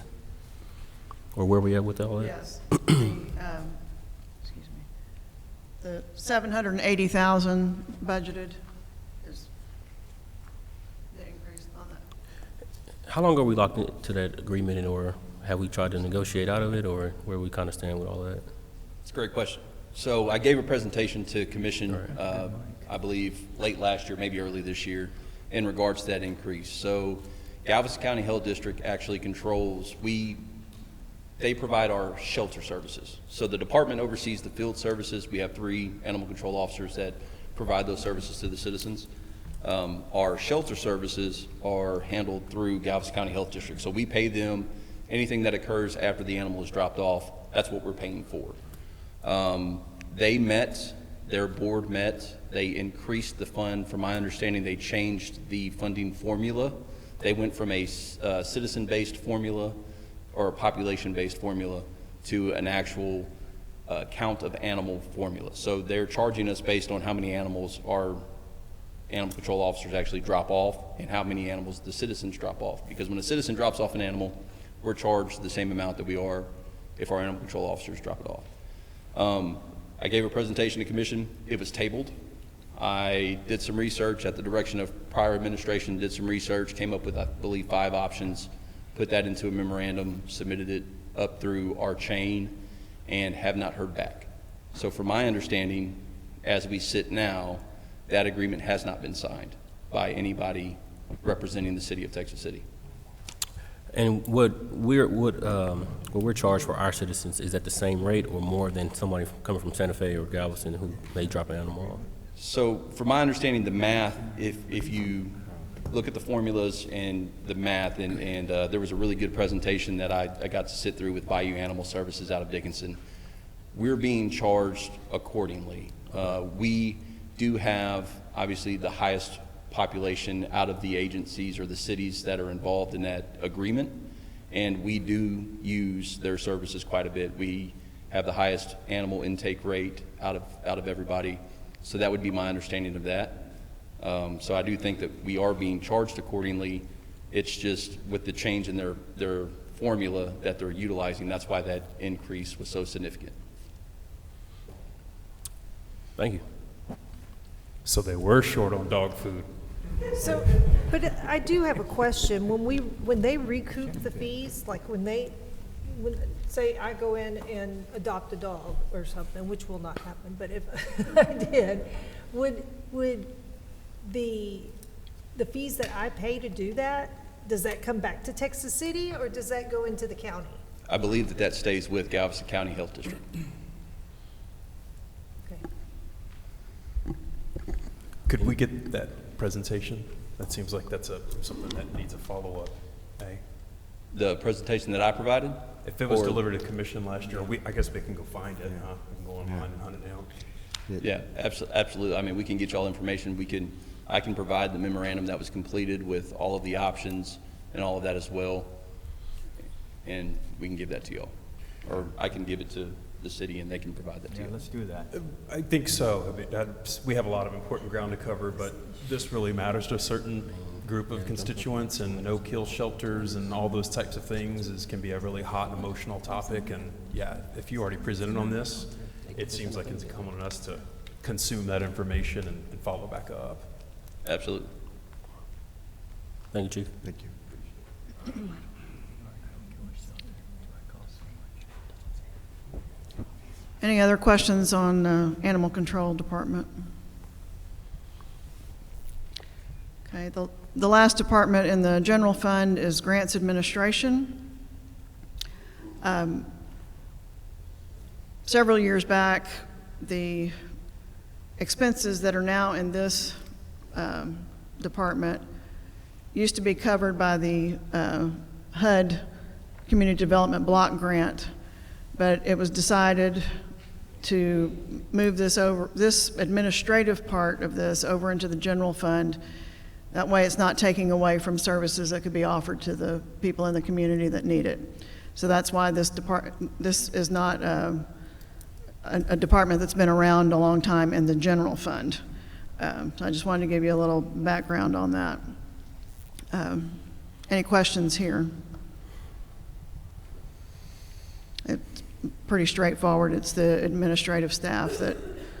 Or where we at with all that? Yes. Excuse me. The $780,000 budgeted is the increase on that. How long are we locked into that agreement, or have we tried to negotiate out of it, or where we kind of stand with all that? It's a great question. So I gave a presentation to commission, I believe, late last year, maybe early this year, in regards to that increase. So Galveston County Health District actually controls, they provide our shelter services. So the department oversees the field services. We have 3 animal control officers that provide those services to the citizens. Our shelter services are handled through Galveston County Health District. So we pay them anything that occurs after the animal is dropped off. That's what we're paying for. They met, their board met, they increased the fund. From my understanding, they changed the funding formula. They went from a citizen-based formula or a population-based formula to an actual count of animal formula. So they're charging us based on how many animals our animal control officers actually drop off and how many animals the citizens drop off. Because when a citizen drops off an animal, we're charged the same amount that we are if our animal control officers drop it off. I gave a presentation to commission. It was tabled. I did some research at the direction of prior administration, did some research, came up with, I believe, 5 options, put that into a memorandum, submitted it up through our chain, and have not heard back. So from my understanding, as we sit now, that agreement has not been signed by anybody representing the city of Texas City. And what we're charged for our citizens, is at the same rate or more than somebody coming from Santa Fe or Galveston who may drop an animal off? So from my understanding, the math, if you look at the formulas and the math, and there was a really good presentation that I got to sit through with Bayou Animal Services out of Dickinson, we're being charged accordingly. We do have, obviously, the highest population out of the agencies or the cities that are involved in that agreement, and we do use their services quite a bit. We have the highest animal intake rate out of everybody, so that would be my understanding of that. So I do think that we are being charged accordingly. It's just with the change in their formula that they're utilizing, that's why that increase was so significant. Thank you. So they were short on dog food. So, but I do have a question. When they recoup the fees, like say I go in and adopt a dog or something, which will not happen, but if I did, would the fees that I pay to do that, does that come back to Texas City or does that go into the county? I believe that stays with Galveston County Health District. Okay. Could we get that presentation? That seems like that's something that needs a follow-up. The presentation that I provided? If it was delivered to commission last year, I guess we can go find it, huh? We can go online and hunt it down. Yeah, absolutely. I mean, we can get y'all information. I can provide the memorandum that was completed with all of the options and all of that as well, and we can give that to y'all. Or I can give it to the city and they can provide that to you. Let's do that. I think so. I mean, we have a lot of important ground to cover, but this really matters to a certain group of constituents, and no-kill shelters and all those types of things can be a really hot and emotional topic. And yeah, if you already presented on this, it seems like it's incumbent on us to consume that information and follow back up. Absolutely. Thank you, Chief. Thank you. Any other questions on Animal Control Department? Okay, the last department in the general fund is Grants Administration. Several years back, the expenses that are now in this department used to be covered by the HUD Community Development Block Grant, but it was decided to move this administrative part of this over into the general fund. That way it's not taking away from services that could be offered to the people in the community that need it. So that's why this is not a department that's been around a long time in the general fund. So I just wanted to give you a little background on that. Any questions here? It's pretty straightforward. It's the administrative staff that.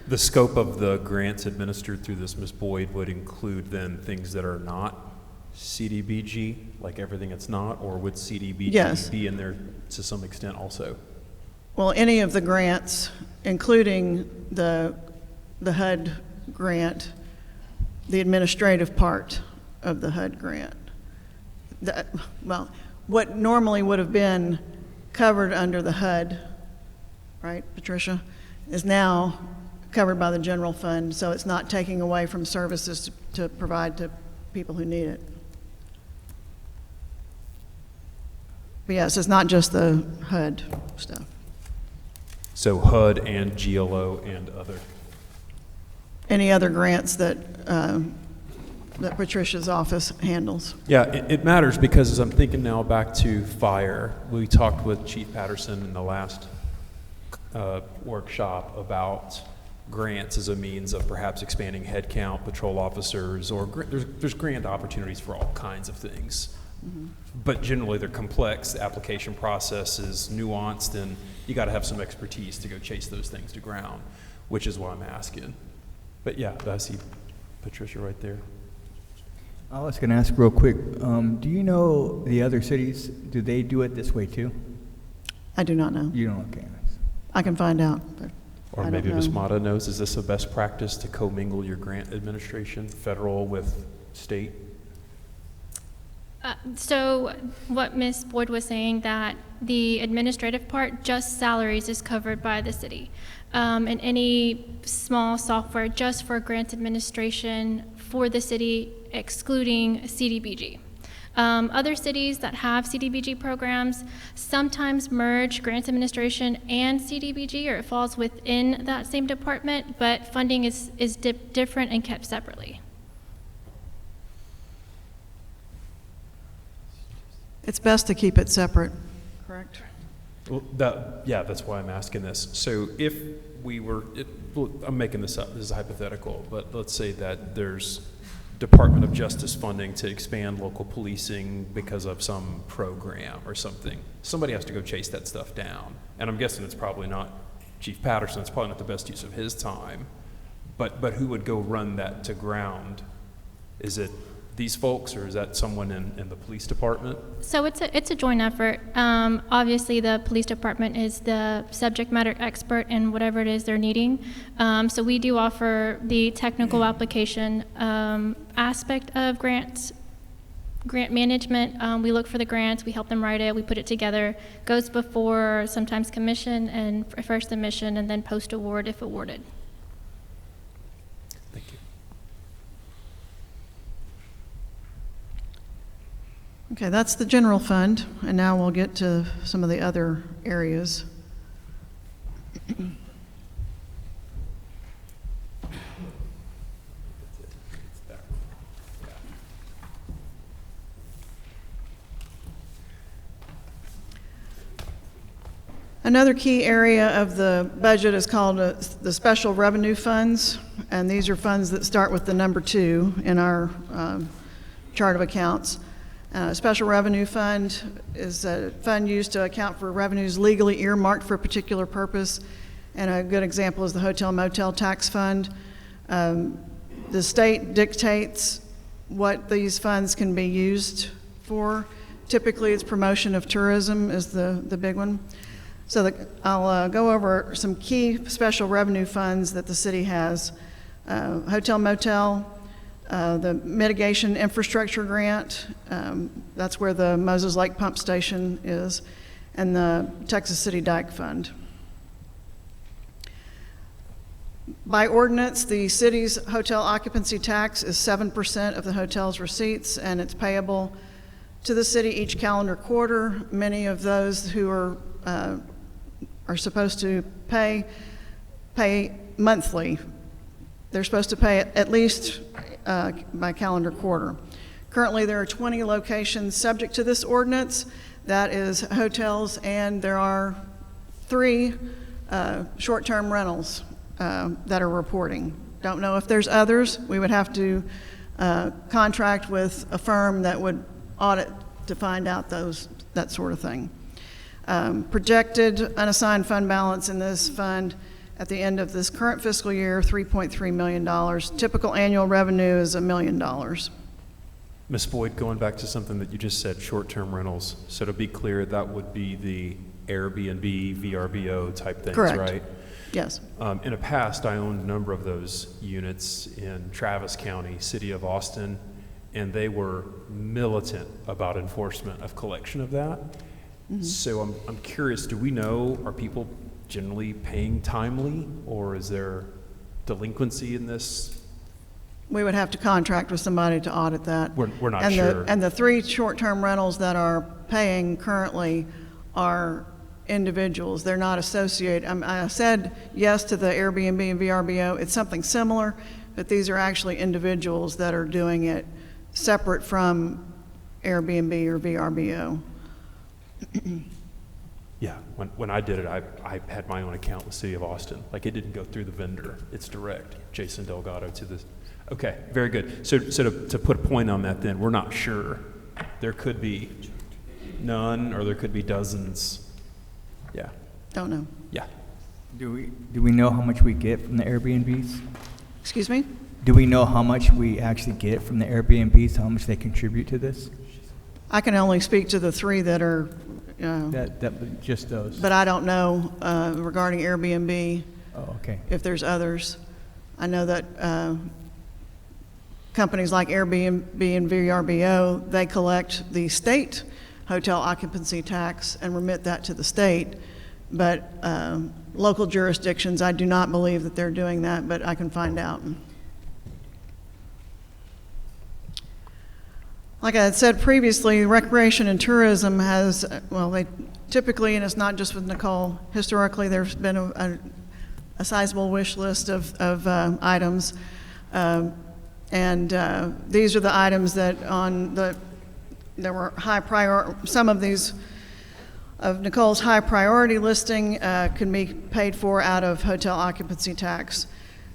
The scope of the grants administered through this, Ms. Boyd, would include then things that are not CDBG, like everything that's not, or would CDBG Yes. be in there to some extent also? Well, any of the grants, including the HUD grant, the administrative part of the HUD grant. Well, what normally would have been covered under the HUD, right, Patricia, is now covered by the general fund, so it's not taking away from services to provide to people who need it. But yes, it's not just the HUD stuff. So HUD and GLO and other. Any other grants that, that Patricia's office handles. Yeah, it matters because as I'm thinking now back to fire, we talked with Chief Patterson in the last workshop about grants as a means of perhaps expanding headcount, patrol officers, or there's grant opportunities for all kinds of things. Mm-hmm. But generally they're complex, the application process is nuanced, and you got to have some expertise to go chase those things to ground, which is why I'm asking. But yeah, I see Patricia right there. I was going to ask real quick, do you know the other cities, do they do it this way too? I do not know. You don't, okay. I can find out, but Or I maybe don't Ms. know. Mata knows, is this a best practice to commingle your grant administration, federal with state? So what Ms. Boyd was saying, that the administrative part, just salaries, is covered by the city. And any small software just for grant administration for the city, excluding CDBG. Other cities that have CDBG programs sometimes merge grants administration and CDBG, or it falls within that same department, but funding is different and kept separately. It's best to keep it separate, correct? Well, yeah, that's why I'm asking this. So if we were, well, I'm making this up, this is hypothetical, but let's say that there's Department of Justice funding to expand local policing because of some program or something. Somebody has to go chase that stuff down. And I'm guessing it's probably not Chief Patterson, it's probably not the best use of his time. But who would go run that to ground? Is it these folks, or is that someone in the police department? So it's a joint effort. Obviously, the police department is the subject matter expert in whatever it is they're needing. So we do offer the technical application aspect of grant management. We look for the grants, we help them write it, we put it together, goes before sometimes commission and first submission, and then post award if awarded. Thank you. Okay, that's the general fund, and now we'll get to some of the other areas. Another key area of the budget is called the special revenue funds, and these are funds that start with the number 2 in our chart of accounts. Special revenue fund is a fund used to account for revenues legally earmarked for a particular purpose, and a good example is the hotel motel tax fund. The state dictates what these funds can be used for. Typically, it's promotion of tourism is the big one. So I'll go over some key special revenue funds that the city has. Hotel motel, the mitigation infrastructure grant, that's where the Moses Lake Pump Station is, and the Texas City Dike Fund. By ordinance, the city's hotel occupancy tax is 7% of the hotel's receipts, and it's payable to the city each calendar quarter. Many of those who are supposed to pay monthly. They're supposed to pay at least by calendar quarter. Currently, there are 20 locations subject to this ordinance. That is hotels, and there are 3 short-term rentals that are reporting. Don't know if there's others. We would have to contract with a firm that would audit to find out that sort of thing. Projected unassigned fund balance in this fund at the end of this current fiscal year, $3.3 million. Typical annual revenue is $1 million. Ms. Boyd, going back to something that you just said, short-term rentals. So to be clear, that would be the Airbnb, VRBO type things, Correct. right? Yes. In the past, I owned a number of those units in Travis County, city of Austin, and they were militant about enforcement of collection of that. Mm-hmm. So I'm curious, do we know, are people generally paying timely, or is there delinquency in this? We would have to contract with somebody to audit that. We're not And sure. And the 3 short-term rentals that are paying currently are individuals. They're not associated. I said yes to the Airbnb and VRBO. It's something similar, but these are actually individuals that are doing it separate from Airbnb or VRBO. Yeah, when I did it, I had my own account with City of Austin. Like, it didn't go through the vendor. It's direct, Jason Delgado to the, okay, very good. So to put a point on that then, we're not sure. There could be none, or there could be dozens. Yeah, Don't know. yeah. Do we know how much we get from the Airbnbs? Excuse me? Do we know how much we actually get from the Airbnbs, how much they contribute to this? I can only speak to the 3 that are, Just those? but I don't know regarding Airbnb Oh, okay. if there's others. I know that companies like Airbnb and VRBO, they collect the state hotel occupancy tax and remit that to the state. But local jurisdictions, I do not believe that they're doing that, but I can find out. Like I had said previously, recreation and tourism has, well, they typically, and it's not just with Nicole, historically there's been a sizable wish list of items. And these are the items that there were high prior, some of these of Nicole's high priority listing can be paid for out of hotel occupancy tax.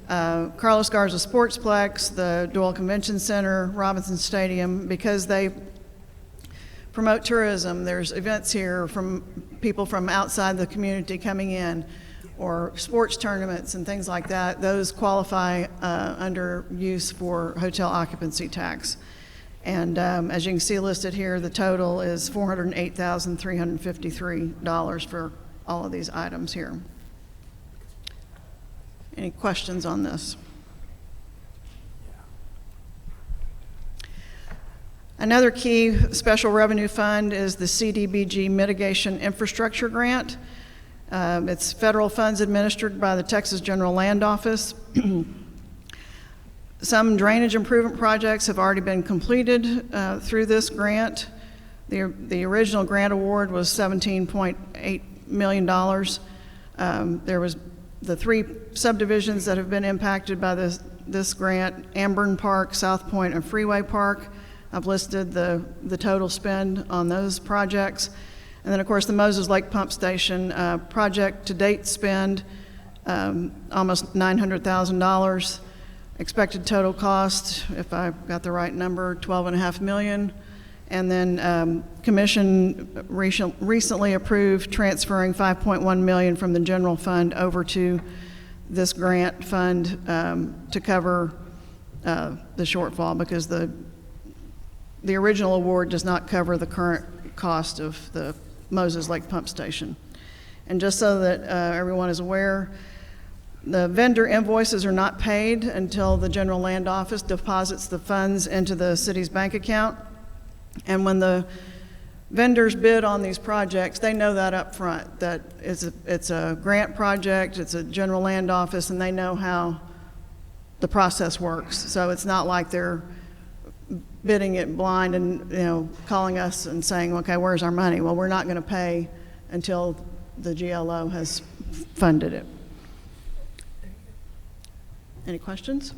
Carlos Garza Sportsplex, the Doyle Convention Center, Robinson Stadium, because they promote tourism. There's events here from people from outside the community coming in, or sports tournaments and things like that. Those qualify under use for hotel occupancy tax. And as you can see listed here, the total is $408,353 for all of these items here. Any questions on this? Another key special revenue fund is the CDBG Mitigation Infrastructure Grant. It's federal funds administered by the Texas General Land Office. Some drainage improvement projects have already been completed through this grant. The original grant award was $17.8 million. There was the 3 subdivisions that have been impacted by this grant: Amburn Park, South Point, and Freeway Park. I've listed the total spend on those projects. And then, of course, the Moses Lake Pump Station project to date spend almost $900,000. Expected total cost, if I got the right number, $12.5 million. And then Commission recently approved transferring $5.1 million from the general fund over to this grant fund to cover the shortfall, because the original award does not cover the current cost of the Moses Lake Pump Station. And just so that everyone is aware, the vendor invoices are not paid until the General Land Office deposits the funds into the city's bank account. And when the vendors bid on these projects, they know that up front, that it's a grant project, it's a General Land Office, and they know how the process works. So it's not like they're bidding it blind and calling us and saying, okay, where's our money? Well, we're not going to pay until the GLO has funded it. Any questions?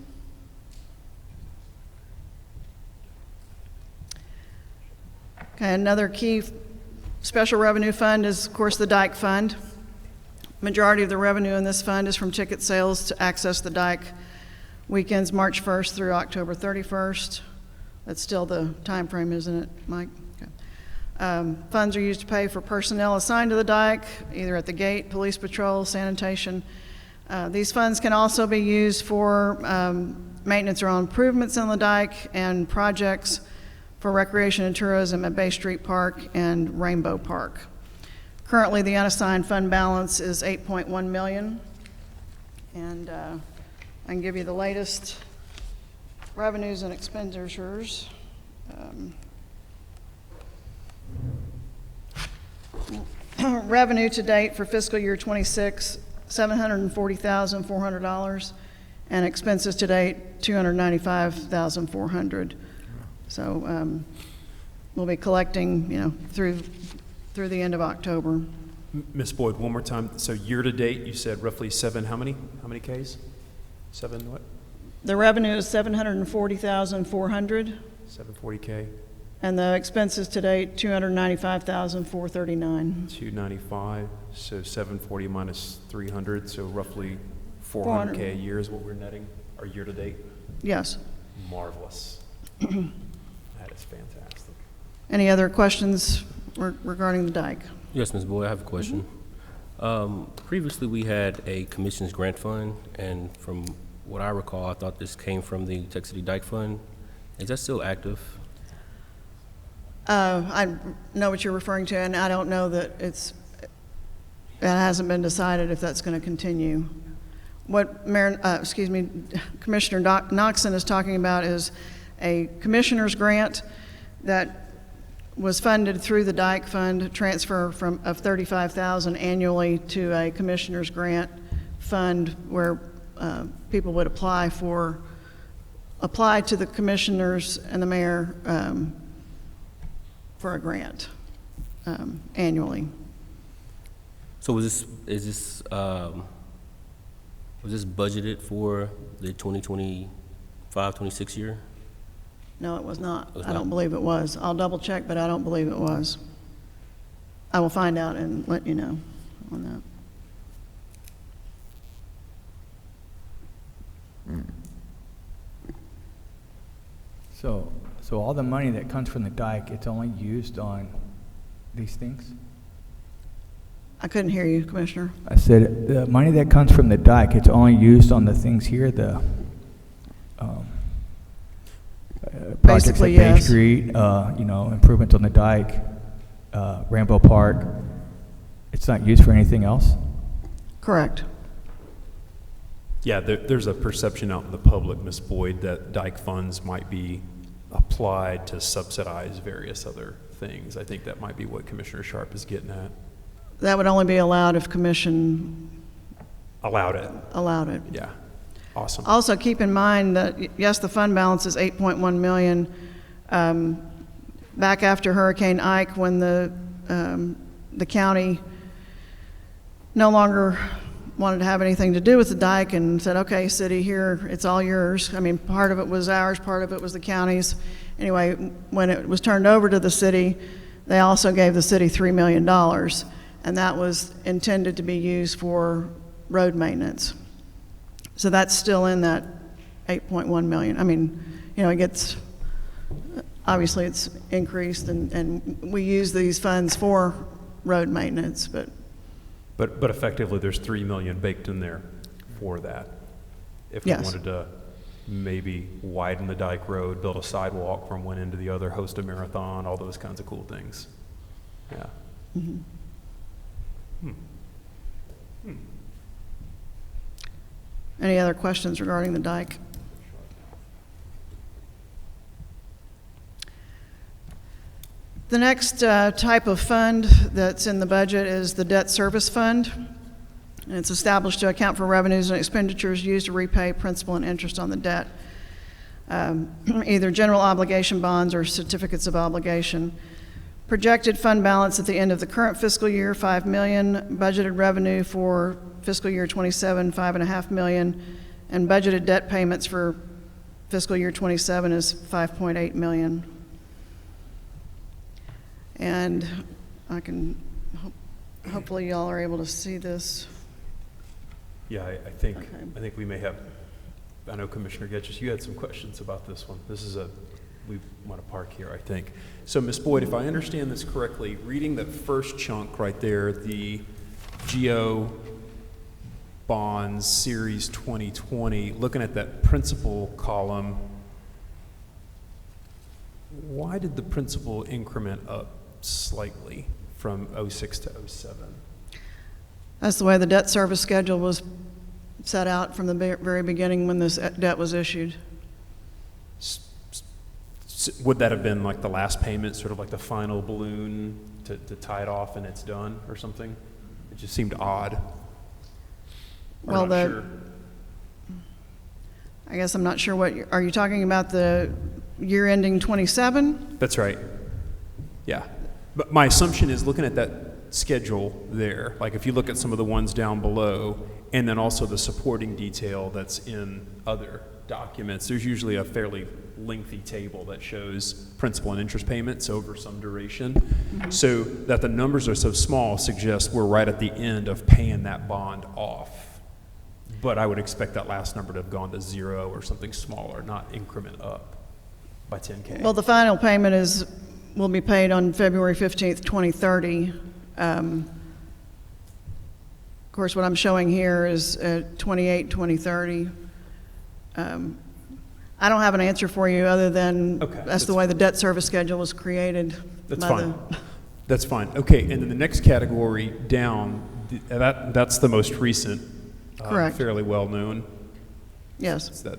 Okay, another key special revenue fund is, of course, the Dike Fund. Majority of the revenue in this fund is from ticket sales to access the Dike weekends March 1st through October 31st. That's still the time frame, isn't it, Mike? Okay. Funds are used to pay for personnel assigned to the Dike, either at the gate, police patrol, sanitation. These funds can also be used for maintenance or improvements on the Dike and projects for recreation and tourism at Bay Street Park and Rainbow Park. Currently, the unassigned fund balance is $8.1 million. And I can give you the latest revenues and expenditures. Revenue to date for fiscal year '26, $740,400. and expenses to date, $295,400. So we'll be collecting, through the end of October. Ms. Boyd, one more time. So year-to-date, you said roughly how many Ks? 7 what? The revenue is $740,400, 740K, and the expenses to date, $295,439. 295, so 740 minus 300, so roughly 400. 400K a year is what we're netting, our year-to-date. Yes. Marvelous. That is fantastic. Any other questions regarding the dike? Yes, Ms. Boyd, I have a question. Previously, we had a commissions grant fund, and from what I recall, I thought this came from the Texas City Dike Fund. Is that still active? I know what you're referring to, and I don't know that it hasn't been decided if that's going to continue. What Commissioner Noxon is talking about is a commissioner's grant that was funded through the Dike Fund, transfer of $35,000 annually to a commissioner's grant fund where people would apply to the commissioners and the mayor for a grant annually. So was this budgeted for the 2025-26 year? No, it was not. It was I don't not? believe it was. I'll double check, but I don't believe it was. I will find out and let you know on that. So all the money that comes from the dike, it's only used on these things? I couldn't hear you, Commissioner. I said, the money that comes from the dike, it's only used on the things here, the projects at Basically, Bay yes. Street, improvements on the dike, Rambo Park. It's not used for anything else? Correct. Yeah, there's a perception out in the public, Ms. Boyd, that dike funds might be applied to subsidize various other things. I think that might be what Commissioner Sharp is getting at. That would only be allowed if commission Allowed it. allowed it. Yeah. Awesome. Also, keep in mind that, yes, the fund balance is $8.1 million. Back after Hurricane Ike, when the county no longer wanted to have anything to do with the dike and said, okay, city, here, it's all yours. I mean, part of it was ours, part of it was the county's. Anyway, when it was turned over to the city, they also gave the city $3 million, and that was intended to be used for road maintenance. So that's still in that 8.1 million. I mean, it gets, obviously it's increased, and we use these funds for road maintenance, but But effectively, there's 3 million baked in there for that. If we Yes. wanted to maybe widen the dike road, build a sidewalk from one end to the other, host a marathon, all those kinds of cool things. Yeah. mhm. Any other questions regarding the dike? The next type of fund that's in the budget is the debt service fund. And it's established to account for revenues and expenditures used to repay principal and interest on the debt, either general obligation bonds or certificates of obligation. Projected fund balance at the end of the current fiscal year, $5 million. Budgeted revenue for fiscal year 27, $5.5 million. And budgeted debt payments for fiscal year 27 is $5.8 million. And I can, hopefully y'all are able to see this. Yeah, I think we may have, I know Commissioner Getchus, you had some questions about this one. This is we want to park here, I think. So Ms. Boyd, if I understand this correctly, reading that first chunk right there, the GO Bonds Series 2020, looking at that principal column, why did the principal increment up slightly from 06 to 07? That's the way the debt service schedule was set out from the very beginning when this debt was issued. Would that have been like the last payment, sort of like the final balloon to tie it off and it's done or something? It just seemed odd. Or Well, not sure. I guess I'm not sure are you talking about the year ending 27? That's right. Yeah. But my assumption is looking at that schedule there, like if you look at some of the ones down below, and then also the supporting detail that's in other documents, there's usually a fairly lengthy table that shows principal and interest payments over some duration. So that the numbers are so small suggests we're right at the end of paying that bond off. But I would expect that last number to have gone to 0 or something smaller, not increment up by 10K. Well, the final payment will be paid on February 15th, 2030. Of course, what I'm showing here is 2030. I don't have an answer for you other than that's the way the debt service schedule was created. That's fine. That's fine. Okay, and then the next category down, that's the most recent, Correct. Fairly well known. Yes. I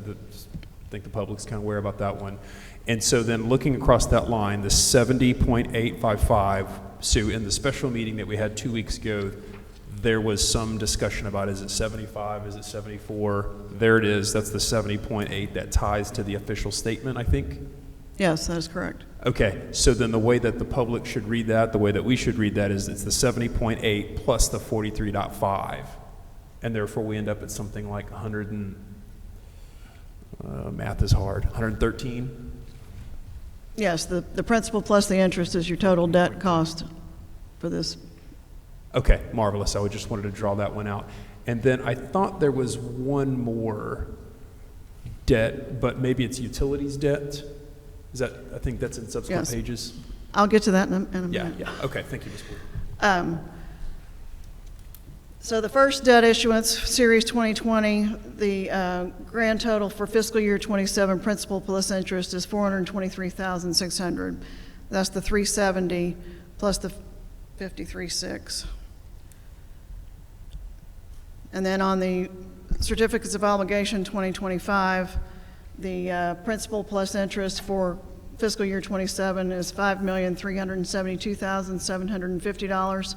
think the public's kind of aware about that one. And so then looking across that line, the 70.855, so in the special meeting that we had 2 weeks ago, there was some discussion about, is it 75, is it 74? There it is, that's the 70.8 that ties to the official statement, I think. Yes, that is correct. Okay, so then the way that the public should read that, the way that we should read that is it's the 70.8 plus the 43.5. And therefore we end up at something like 100 and, math is hard, 113? Yes, the principal plus the interest is your total debt cost for this. Okay, marvelous. I just wanted to draw that one out. And then I thought there was one more debt, but maybe it's utilities debt. Is that, I think that's in subsequent Yes. pages. I'll get to that in a minute. Yeah. Okay, thank you, Ms. Wood. So the first debt issuance, Series 2020, the grand total for fiscal year 27 principal plus interest is $423,600. That's the 370 plus the 53.6. And then on the certificates of obligation 2025, the principal plus interest for fiscal year 27 is $5,372,750,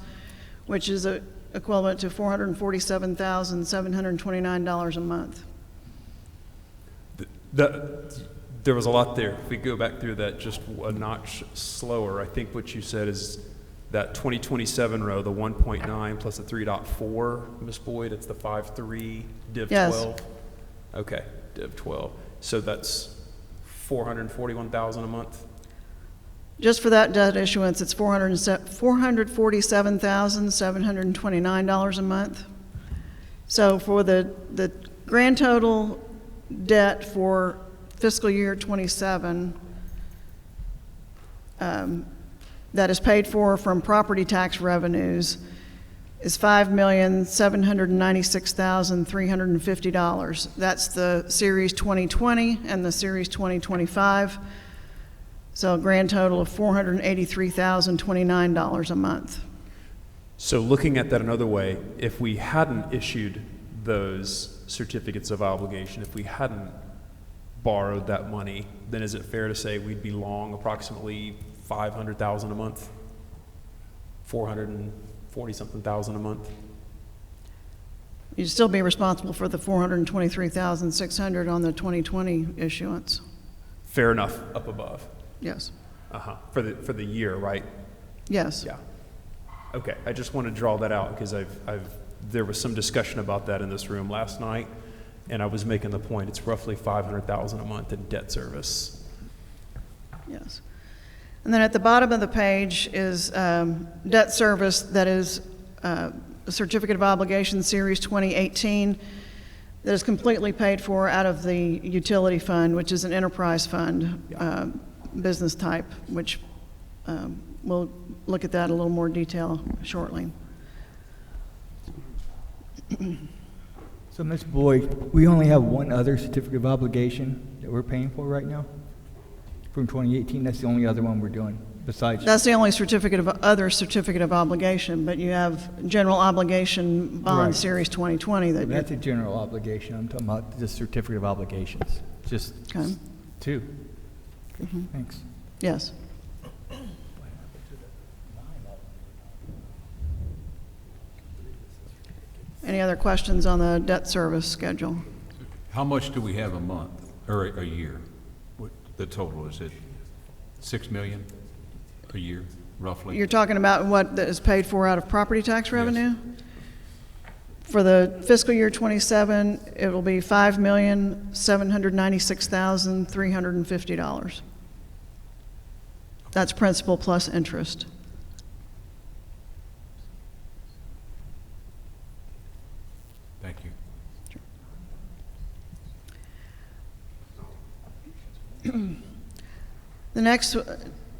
which is equivalent to $447,729 a month. There was a lot there. If we go back through that just a notch slower, I think what you said is that 2027 row, the 1.9 plus the 3.4, Ms. Boyd, it's the 5.3 div 12? Yes. Okay, div 12. So that's $441,000 a month? Just for that debt issuance, it's $447,729 a month. So for the grand total debt for fiscal year 27, that is paid for from property tax revenues is $5,796,350. That's the Series 2020 and the Series 2025. So a grand total of $483,029 a month. So looking at that another way, if we hadn't issued those certificates of obligation, if we hadn't borrowed that money, then is it fair to say we'd be long approximately $500,000 a month? 440-something thousand a month? You'd still be responsible for the $423,600 on the 2020 issuance. Fair enough, up above. Yes. For the year, right? Yes. Yeah. Okay, I just want to draw that out because there was some discussion about that in this room last night, and I was making the point it's roughly $500,000 a month in debt service. Yes. And then at the bottom of the page is debt service that is a certificate of obligation Series 2018 that is completely paid for out of the utility fund, which is an enterprise fund, business type, which we'll look at that in a little more detail shortly. So, Ms. Boyd, we only have one other certificate of obligation that we're paying for right now? From 2018, that's the only other one we're doing, besides... That's the only certificate of obligation, but you have general obligation bond Right. Series 2020 that That's a general obligation. I'm talking about the certificate of obligations. Just Okay. two. Thanks. Yes. Any other questions on the debt service schedule? How much do we have a month, or a year? What, the total, is it 6 million a year, roughly? You're talking about what that is paid for out of property tax revenue? For the fiscal year '27, it will be $5,796,350. That's principal plus interest. Thank you. The next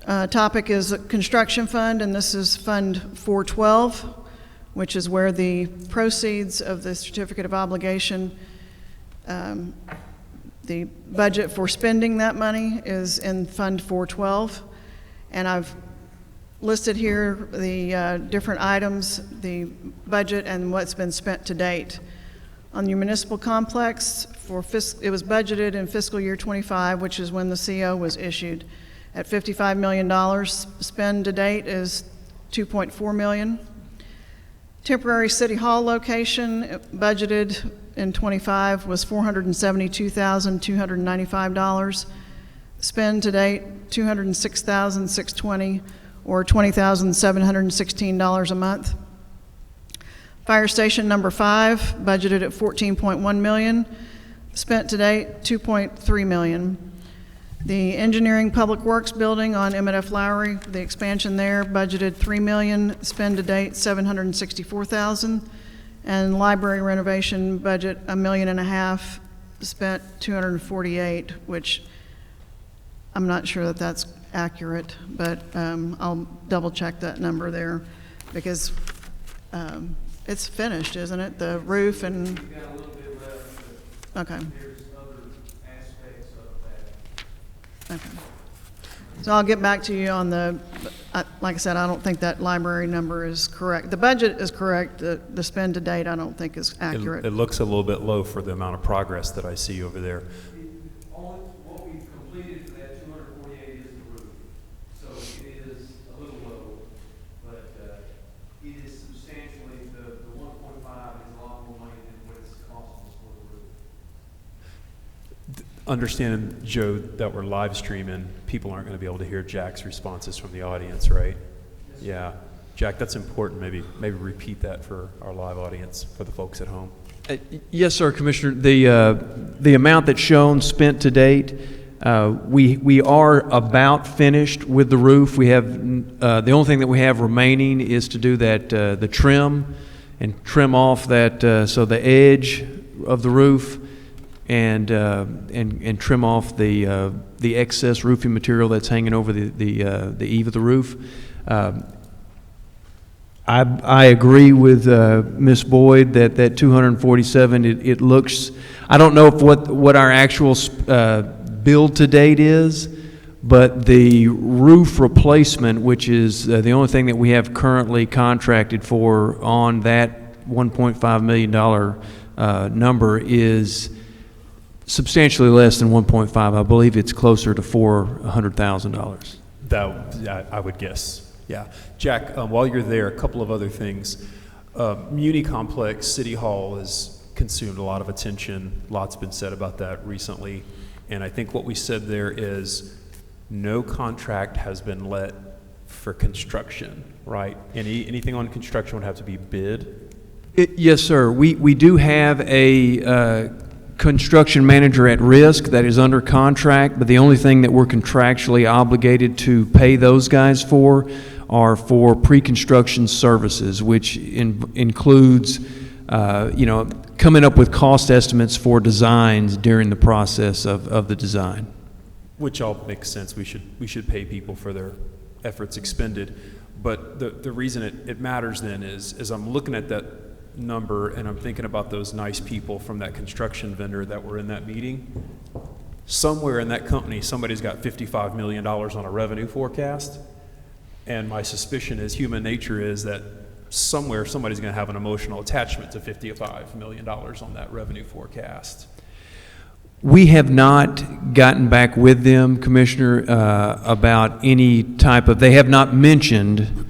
topic is construction fund, and this is Fund 412, which is where the proceeds of the certificate of obligation, the budget for spending that money is in Fund 412. And I've listed here the different items, the budget, and what's been spent to date. On your municipal complex, it was budgeted in fiscal year '25, which is when the CO was issued, at $55 million. Spend to date is $2.4 million. Temporary city hall location budgeted in '25 was $472,295. Spend to date $206,620, or $20,716 a month. Fire station number 5 budgeted at $14.1 million. Spent to date $2.3 million. The engineering public works building on M&F Lowry, the expansion there, budgeted $3 million, spend to date $764,000, and library renovation budget $1.5 million, spent $248,000, which I'm not sure that that's accurate, but I'll double check that number there, because it's finished, isn't it? The roof and. We've got a little bit left, but Okay. there's other aspects of that. Okay. So I'll get back to you on the, like I said, I don't think that library number is correct. The budget is correct, the spend to date I don't think is accurate. It looks a little bit low for the amount of progress that I see over there. Only what we've completed for that 248 is the roof. So it is a little low, but it is substantially, the 1.5 is a lot more money than what it's costing us for the roof. Understanding, Joe, that we're live streaming, people aren't going to be able to hear Jack's responses from the audience, right? Yeah. Jack, that's important. Maybe repeat that for our live audience, for the folks at home. Yes, sir, Commissioner. The amount that's shown spent to date, we are about finished with the roof. We have the only thing that we have remaining is to do that the trim and trim off that so the edge of the roof and trim off the excess roofing material that's hanging over the eave of the roof. I agree with Ms. Boyd that 247, it looks, I don't know if what our actual build to date is, but the roof replacement, which is the only thing that we have currently contracted for on that $1.5 million number, is substantially less than 1.5. I believe it's closer to $400,000. That I would guess. Yeah. Jack, while you're there, a couple of other things. Muni Complex, City Hall has consumed a lot of attention. Lots been said about that recently. And I think what we said there is no contract has been let for construction, right? Anything on construction would have to be bid? Yes, sir. We do have a construction manager at risk that is under contract, but the only thing that we're contractually obligated to pay those guys for are for pre-construction services, which includes, coming up with cost estimates for designs during the process of the design. Which all makes sense. We should pay people for their efforts expended. But the reason it matters then is I'm looking at that number and I'm thinking about those nice people from that construction vendor that were in that meeting. Somewhere in that company, somebody's got $55 million on a revenue forecast. And my suspicion is human nature is that somewhere somebody's going to have an emotional attachment to $55 million on that revenue forecast. We have not gotten back with them, Commissioner, about any type of, they have not mentioned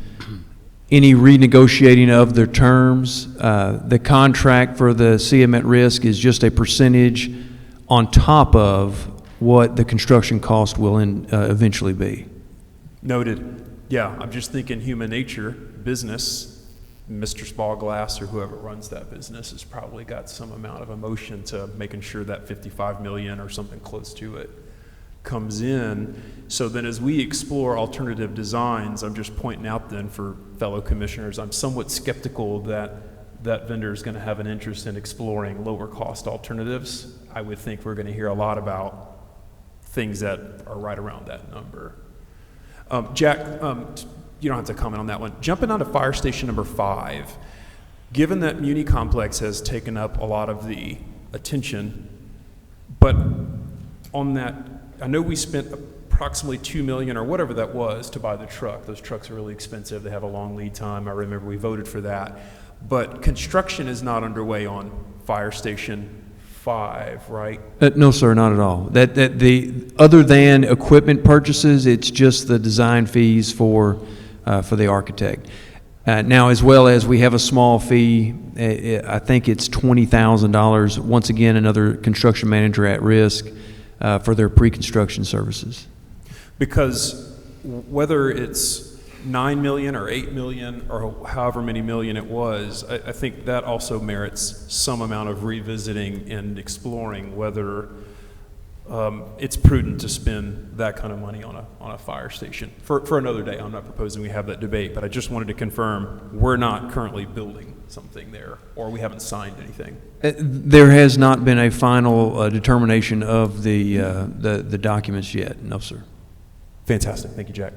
any renegotiating of their terms. The contract for the CM at risk is just a percentage on top of what the construction cost will eventually be. Noted. Yeah, I'm just thinking human nature, business, Mr. Spallglass or whoever runs that business has probably got some amount of emotion to making sure that 55 million or something close to it comes in. So then as we explore alternative designs, I'm just pointing out then for fellow commissioners, I'm somewhat skeptical that that vendor is going to have an interest in exploring lower cost alternatives. I would think we're going to hear a lot about things that are right around that number. Jack, you don't have to comment on that one. Jumping on to fire station number 5, given that Muni Complex has taken up a lot of the attention, but on that, I know we spent approximately $2 million or whatever that was to buy the truck. Those trucks are really expensive. They have a long lead time. I remember we voted for that. But construction is not underway on fire station 5, right? No, sir, not at all. Other than equipment purchases, it's just the design fees for the architect. Now, as well as we have a small fee, I think it's $20,000. Once again, another construction manager at risk for their pre-construction services. Because whether it's 9 million or 8 million or however many million it was, I think that also merits some amount of revisiting and exploring whether it's prudent to spend that kind of money on a fire station. For another day, I'm not proposing we have that debate, but I just wanted to confirm we're not currently building something there, or we haven't signed anything. There has not been a final determination of the documents yet. No, sir. Fantastic. Thank you, Jack.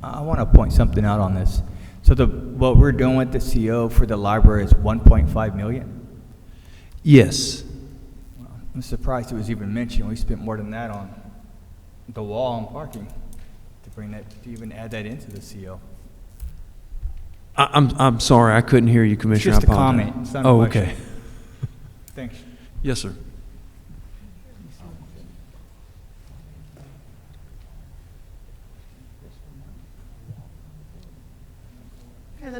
I want to point something out on this. So what we're doing with the CO for the library is 1.5 million? Yes. I'm surprised it was even mentioned. We spent more than that on the wall and parking to even add that into the CO. I'm sorry, I couldn't hear you, Commissioner. It's just I a apologize. comment. It's not a Oh, question. okay. Thanks. Yes, sir. Okay, the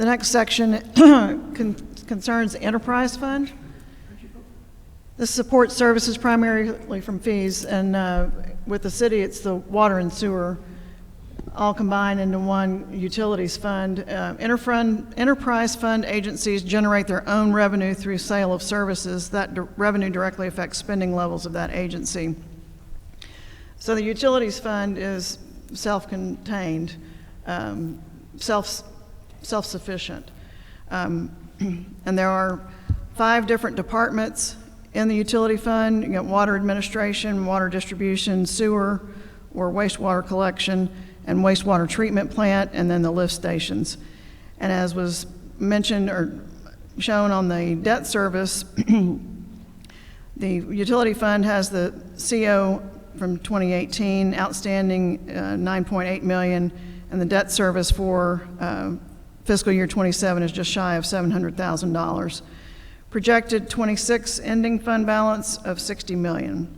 next section concerns the enterprise fund. This supports services primarily from fees, and with the city, it's the water and sewer, all combined into one utilities fund. Enterprise fund agencies generate their own revenue through sale of services. That revenue directly affects spending levels of that agency. So the utilities fund is self-contained, self-sufficient. And there are 5 different departments in the utility fund. You got water administration, water distribution, sewer or wastewater collection, and wastewater treatment plant, and then the lift stations. And as was mentioned or shown on the debt service, the utility fund has the CO from 2018, outstanding $9.8 million, and the debt service for fiscal year 27 is just shy of $700,000. Projected 26 ending fund balance of $60 million.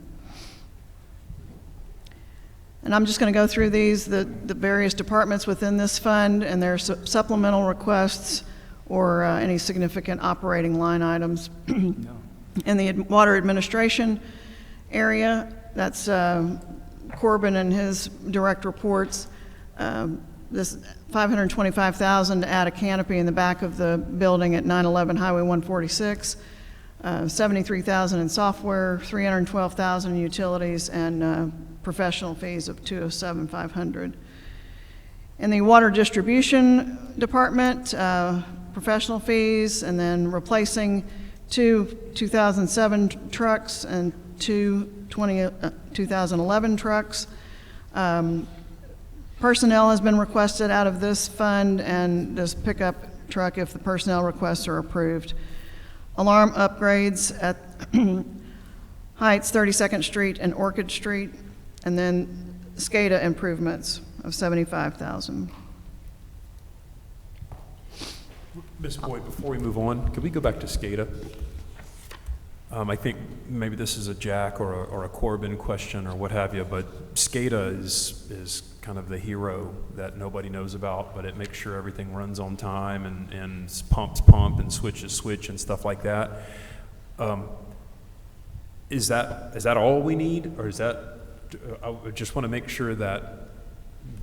And I'm just going to go through these, the various departments within this fund and their supplemental requests or any significant operating line items. In the water administration area, that's Corbin and his direct reports. This $525,000 to add a canopy in the back of the building at 911 Highway 146, $73,000 in software, $312,000 in utilities, and professional fees of $207,500. In the water distribution department, professional fees, and then replacing 2 2007 trucks and 2 2011 trucks. Personnel has been requested out of this fund and this pickup truck if the personnel requests are approved. Alarm upgrades at Heights, 32nd Street and Orchid Street, and then SCADA improvements of $75,000. Ms. Boyd, before we move on, could we go back to SCADA I think maybe this is a Jack or a Corbin question or what have you, but SCADA is kind of the hero that nobody knows about, but it makes sure everything runs on time and pumps pump and switches switch and stuff like that. Is that all we need, or is that? I just want to make sure that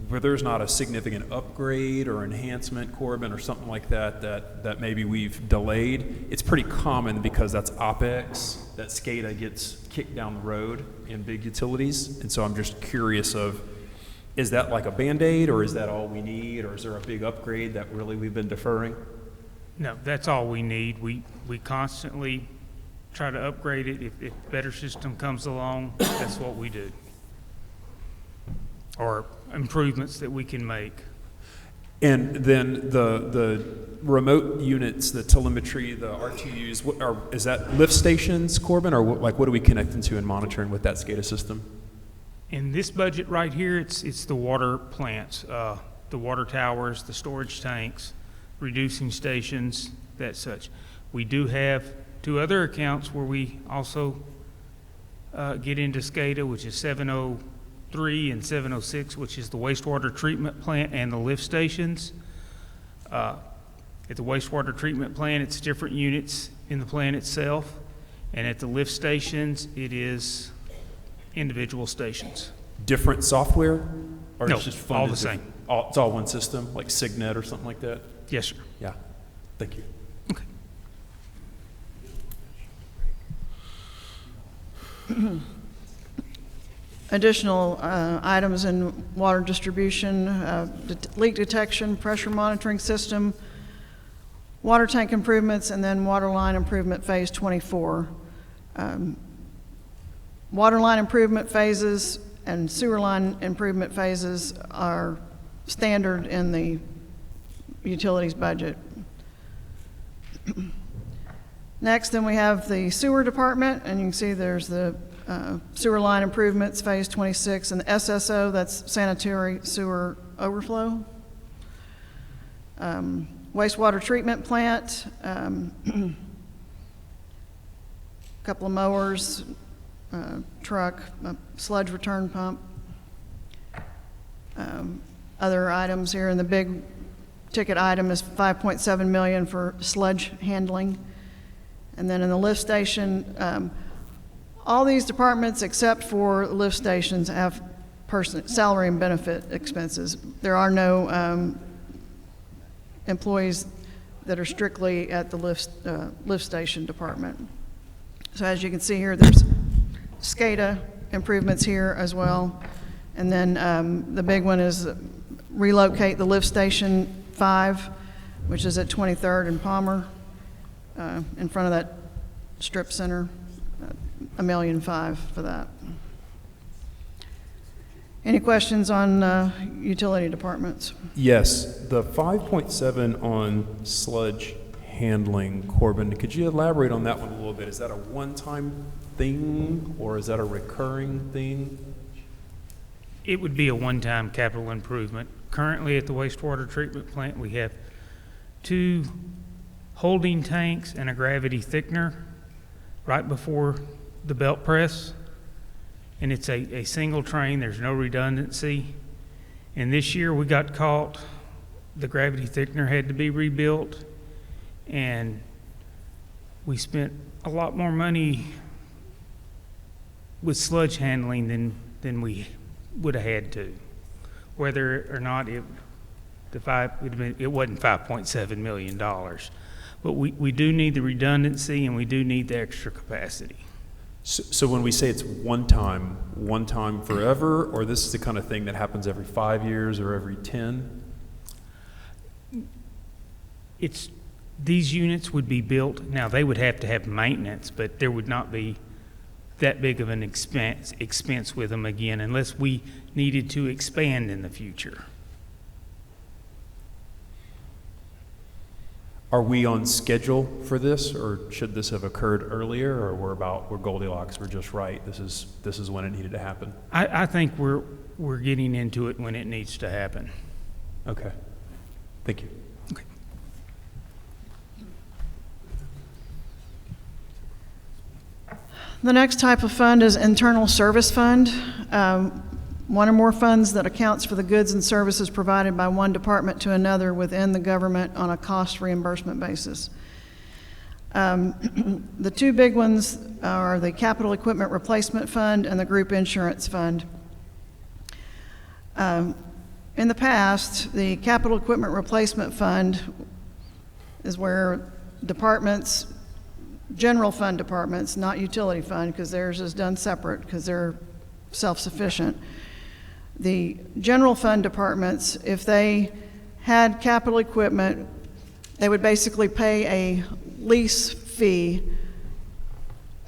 where there's not a significant upgrade or enhancement, Corbin, or something like that maybe we've delayed. It's pretty common because that's OpEx, that SCADA gets kicked down the road in big utilities. And so I'm just curious of, is that like a Band-Aid, or is that all we need, or is there a big upgrade that really we've been deferring? No, that's all we need. We constantly try to upgrade it. If a better system comes along, that's what we do. Or improvements that we can make. And then the remote units, the telemetry, the RTUs, is that lift stations, Corbin, or what are we connecting to and monitoring with that SCADA system? In this budget right here, it's the water plants, the water towers, the storage tanks, reducing stations, that such. We do have 2 other accounts where we also get into SCADA, which is 703 and 706, which is the wastewater treatment plant and the lift stations. At the wastewater treatment plant, it's different units in the plant itself, and at the lift stations, it is individual stations. Different software? Or No, it's just all funded the same. It's all one system, like Signet or something like that? Yes, sir. Yeah, thank you. Additional items in water distribution, leak detection, pressure monitoring system, water tank improvements, and then water line improvement phase 24. Water line improvement phases and sewer line improvement phases are standard in the utilities budget. Next, then we have the sewer department, and you can see there's the sewer line improvements, phase 26, and the SSO, that's sanitary sewer overflow. Wastewater treatment plant, couple of mowers, truck, a sludge return pump. Other items here, and the big ticket item is $5.7 million for sludge handling. And then in the lift station, all these departments except for lift stations have salary and benefit expenses. There are no employees that are strictly at the lift station department. So as you can see here, there's SCADA improvements here as well. And then the big one is relocate the lift station 5, which is at 23rd and Palmer, in front of that strip center. $1.5 million for that. Any questions on utility departments? Yes, the 5.7 on sludge handling, Corbin, could you elaborate on that one a little bit? Is that a one-time thing, or is that a recurring thing? It would be a one-time capital improvement. Currently at the wastewater treatment plant, we have 2 holding tanks and a gravity thickener right before the belt press, and it's a single train. There's no redundancy. And this year we got caught, the gravity thickener had to be rebuilt, and we spent a lot more money with sludge handling than we would have had to. Whether or not it wasn't $5.7 million, but we do need the redundancy and we do need the extra capacity. So when we say it's one time forever, or this is the kind of thing that happens every 5 years or every 10? These units would be built, now they would have to have maintenance, but there would not be that big of an expense with them again unless we needed to expand in the future. Are we on schedule for this, or should this have occurred earlier, or we're Goldilocks, we're just right, this is when it needed to happen? I think we're getting into it when it needs to happen. Okay, thank you. Okay. The next type of fund is internal service fund. One or more funds that accounts for the goods and services provided by one department to another within the government on a cost reimbursement basis. The two big ones are the Capital Equipment Replacement Fund and the Group Insurance Fund. In the past, the Capital Equipment Replacement Fund is where departments, general fund departments, not utility fund, because theirs is done separate because they're self-sufficient. The general fund departments, if they had capital equipment, they would basically pay a lease fee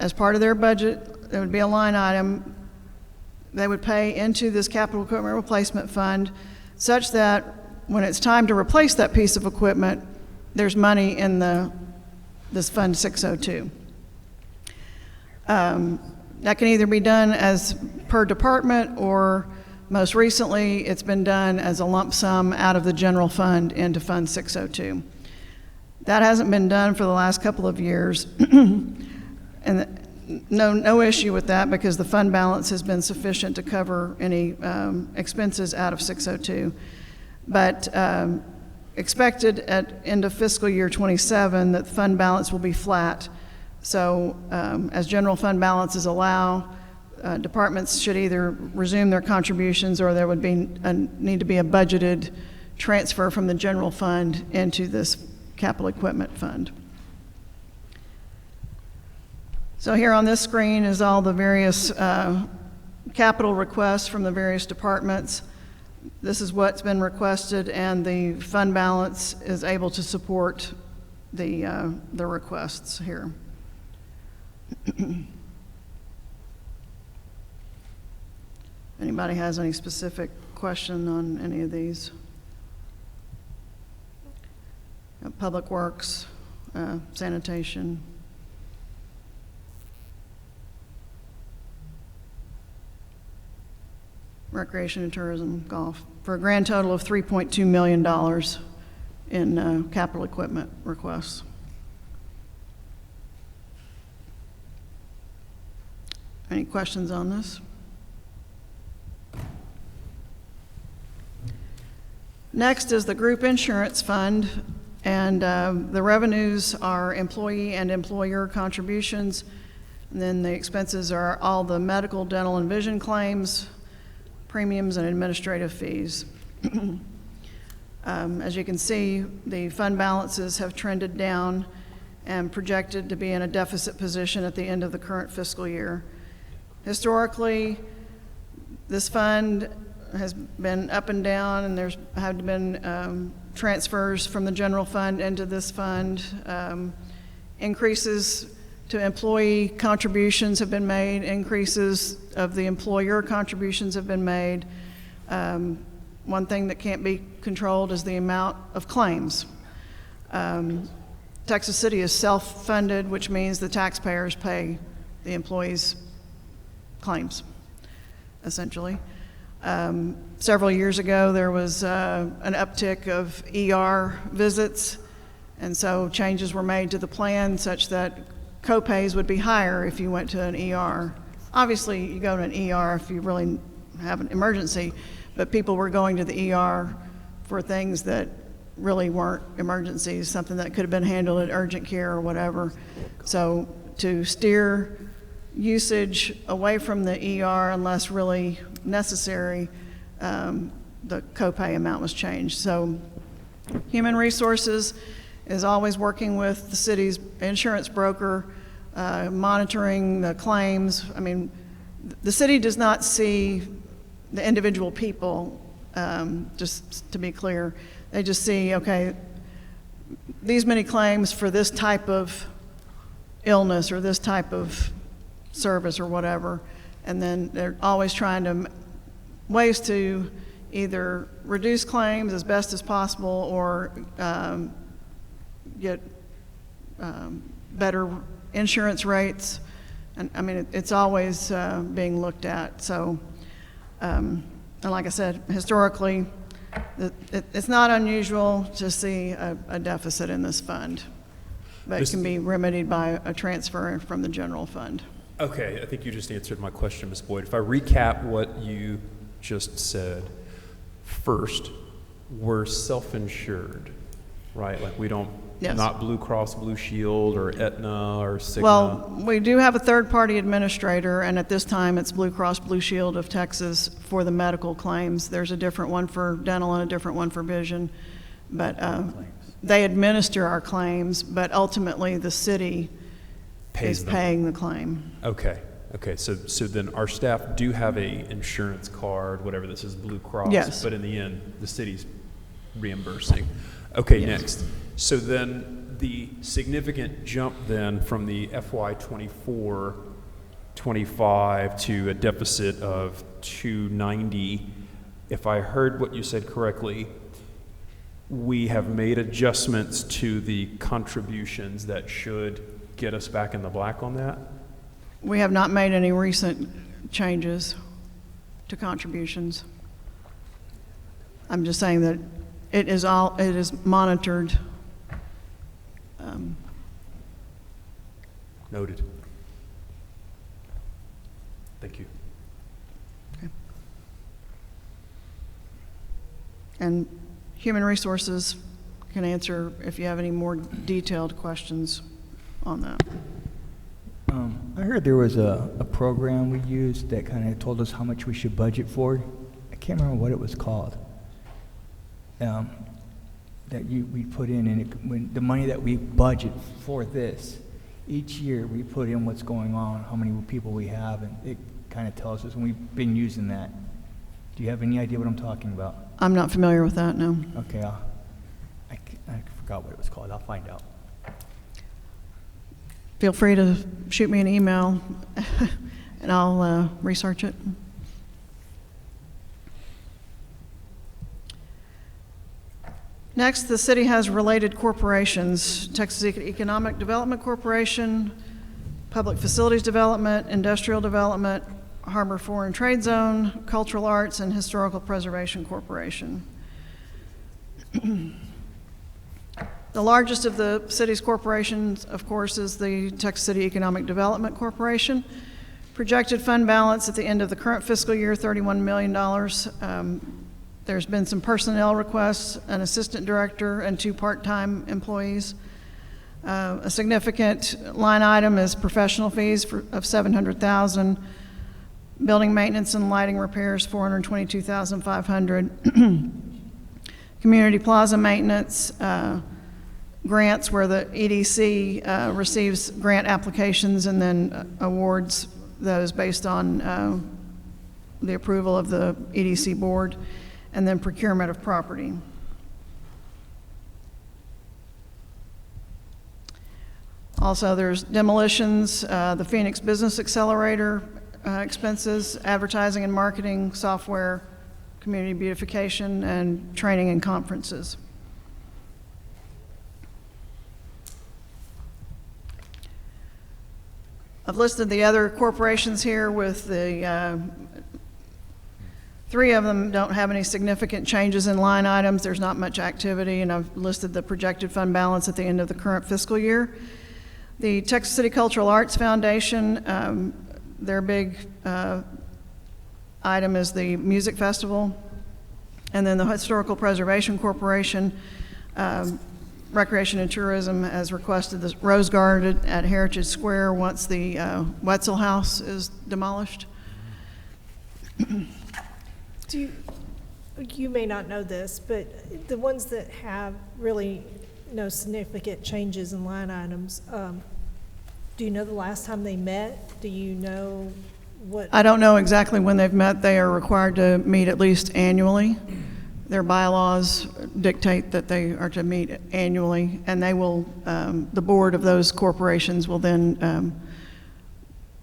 as part of their budget. There would be a line item they would pay into this capital equipment replacement fund, such that when it's time to replace that piece of equipment, there's money in this Fund 602. That can either be done as per department, or most recently, it's been done as a lump sum out of the general fund into Fund 602. That hasn't been done for the last couple of years, and no issue with that because the fund balance has been sufficient to cover any expenses out of 602. But expected at end of fiscal year 27 that the fund balance will be flat. So as general fund balances allow, departments should either resume their contributions or there would be need to be a budgeted transfer from the general fund into this capital equipment fund. So here on this screen is all the various capital requests from the various departments. This is what's been requested, and the fund balance is able to support the requests here. Anybody has any specific question on any of these? Public Works, sanitation. Recreation and tourism, golf, for a grand total of $3.2 million in capital equipment requests. Any questions on this? Next is the group insurance fund, and the revenues are employee and employer contributions, and then the expenses are all the medical, dental, and vision claims, premiums, and administrative fees. As you can see, the fund balances have trended down and projected to be in a deficit position at the end of the current fiscal year. Historically, this fund has been up and down, and there's have been transfers from the general fund into this fund. Increases to employee contributions have been made, increases of the employer contributions have been made. One thing that can't be controlled is the amount of claims. Texas City is self-funded, which means the taxpayers pay the employees' claims, essentially. Several years ago, there was an uptick of ER visits, and so changes were made to the plan such that co-pays would be higher if you went to an ER. Obviously, you go to an ER if you really have an emergency, but people were going to the ER for things that really weren't emergencies, something that could have been handled at urgent care or whatever. So to steer usage away from the ER unless really necessary, the copay amount was changed. So Human Resources is always working with the city's insurance broker, monitoring the claims. I mean, the city does not see the individual people, just to be clear. They just see, okay, these many claims for this type of illness or this type of service or whatever, and then they're always trying to ways to either reduce claims as best as possible or get better insurance rates. And I mean, it's always being looked at. So, and like I said, historically, it's not unusual to see a deficit in this fund, but it can be remedied by a transfer from the general fund. Okay, I think you just answered my question, Ms. Boyd. If I recap what you just said, first, we're self-insured, right? Like we don't, Yes. not Blue Cross Blue Shield or Aetna or Cigna. Well, we do have a third-party administrator, and at this time, it's Blue Cross Blue Shield of Texas for the medical claims. There's a different one for dental and a different one for vision. But they administer our claims, but ultimately, the city is paying the claim. Okay, so then our staff do have a insurance card, whatever this is, Blue Cross. Yes. But in the end, the city's reimbursing. Okay, Yes. next. So then the significant jump then from the FY '24-25 to a deficit of 290, if I heard what you said correctly, we have made adjustments to the contributions that should get us back in the black on that? We have not made any recent changes to contributions. I'm just saying that it is monitored. Noted. Thank you. And Human Resources can answer if you have any more detailed questions on that. I heard there was a program we used that kind of told us how much we should budget for. I can't remember what it was called. That we put in, and when the money that we budget for this, each year we put in what's going on, how many people we have, and it kind of tells us, and we've been using that. Do you have any idea what I'm talking about? I'm not familiar with that, no. Okay, I forgot what it was called. I'll find out. Feel free to shoot me an email, and I'll research it. Next, the city has related corporations: Texas Economic Development Corporation, Public Facilities Development, Industrial Development, Harbor Foreign Trade Zone, Cultural Arts, and Historical Preservation Corporation. The largest of the city's corporations, of course, is the Texas City Economic Development Corporation. Projected fund balance at the end of the current fiscal year, $31 million. There's been some personnel requests, an assistant director and 2 part-time employees. A significant line item is professional fees of $700,000. Building maintenance and lighting repairs, $422,500. Community plaza maintenance, grants where the EDC receives grant applications and then awards those based on the approval of the EDC board, and then procurement of property. Also, there's demolitions, the Phoenix Business Accelerator expenses, advertising and marketing, software, community beautification, and training and conferences. I've listed the other corporations here with the 3 of them don't have any significant changes in line items. There's not much activity, and I've listed the projected fund balance at the end of the current fiscal year. The Texas City Cultural Arts Foundation, their big item is the music festival. And then the Historical Preservation Corporation, Recreation and Tourism has requested the Rose Garden at Heritage Square once the Wetzel House is demolished. You may not know this, but the ones that have really no significant changes in line items, do you know the last time they met? Do you know what? I don't know exactly when they've met. They are required to meet at least annually. Their bylaws dictate that they are to meet annually, and they will, the board of those corporations will then,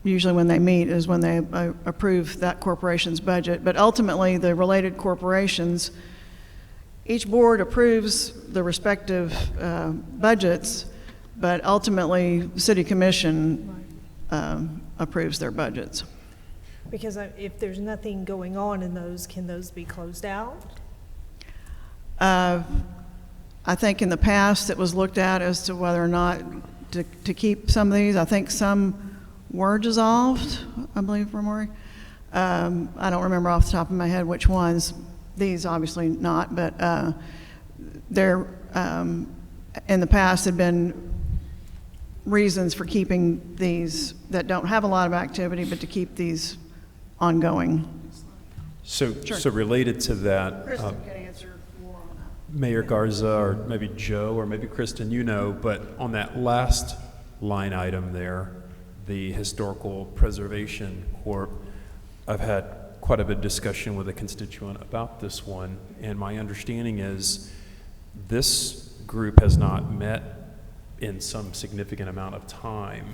usually when they meet is when they approve that corporation's budget. But ultimately, the related corporations, each board approves the respective budgets, but ultimately, the City Commission approves their budgets. Because if there's nothing going on in those, can those be closed out? I think in the past it was looked at as to whether or not to keep some of these. I think some were dissolved, I believe, Romori. I don't remember off the top of my head which ones. These obviously not, but there in the past had been reasons for keeping these that don't have a lot of activity, but to keep these ongoing. So, Sure. so related to that, Kristen can answer more on that. Mayor Garza, or maybe Joe, or maybe Kristen, you know, but on that last line item there, the Historical Preservation Corp., I've had quite a bit of discussion with a constituent about this one, and my understanding is this group has not met in some significant amount of time.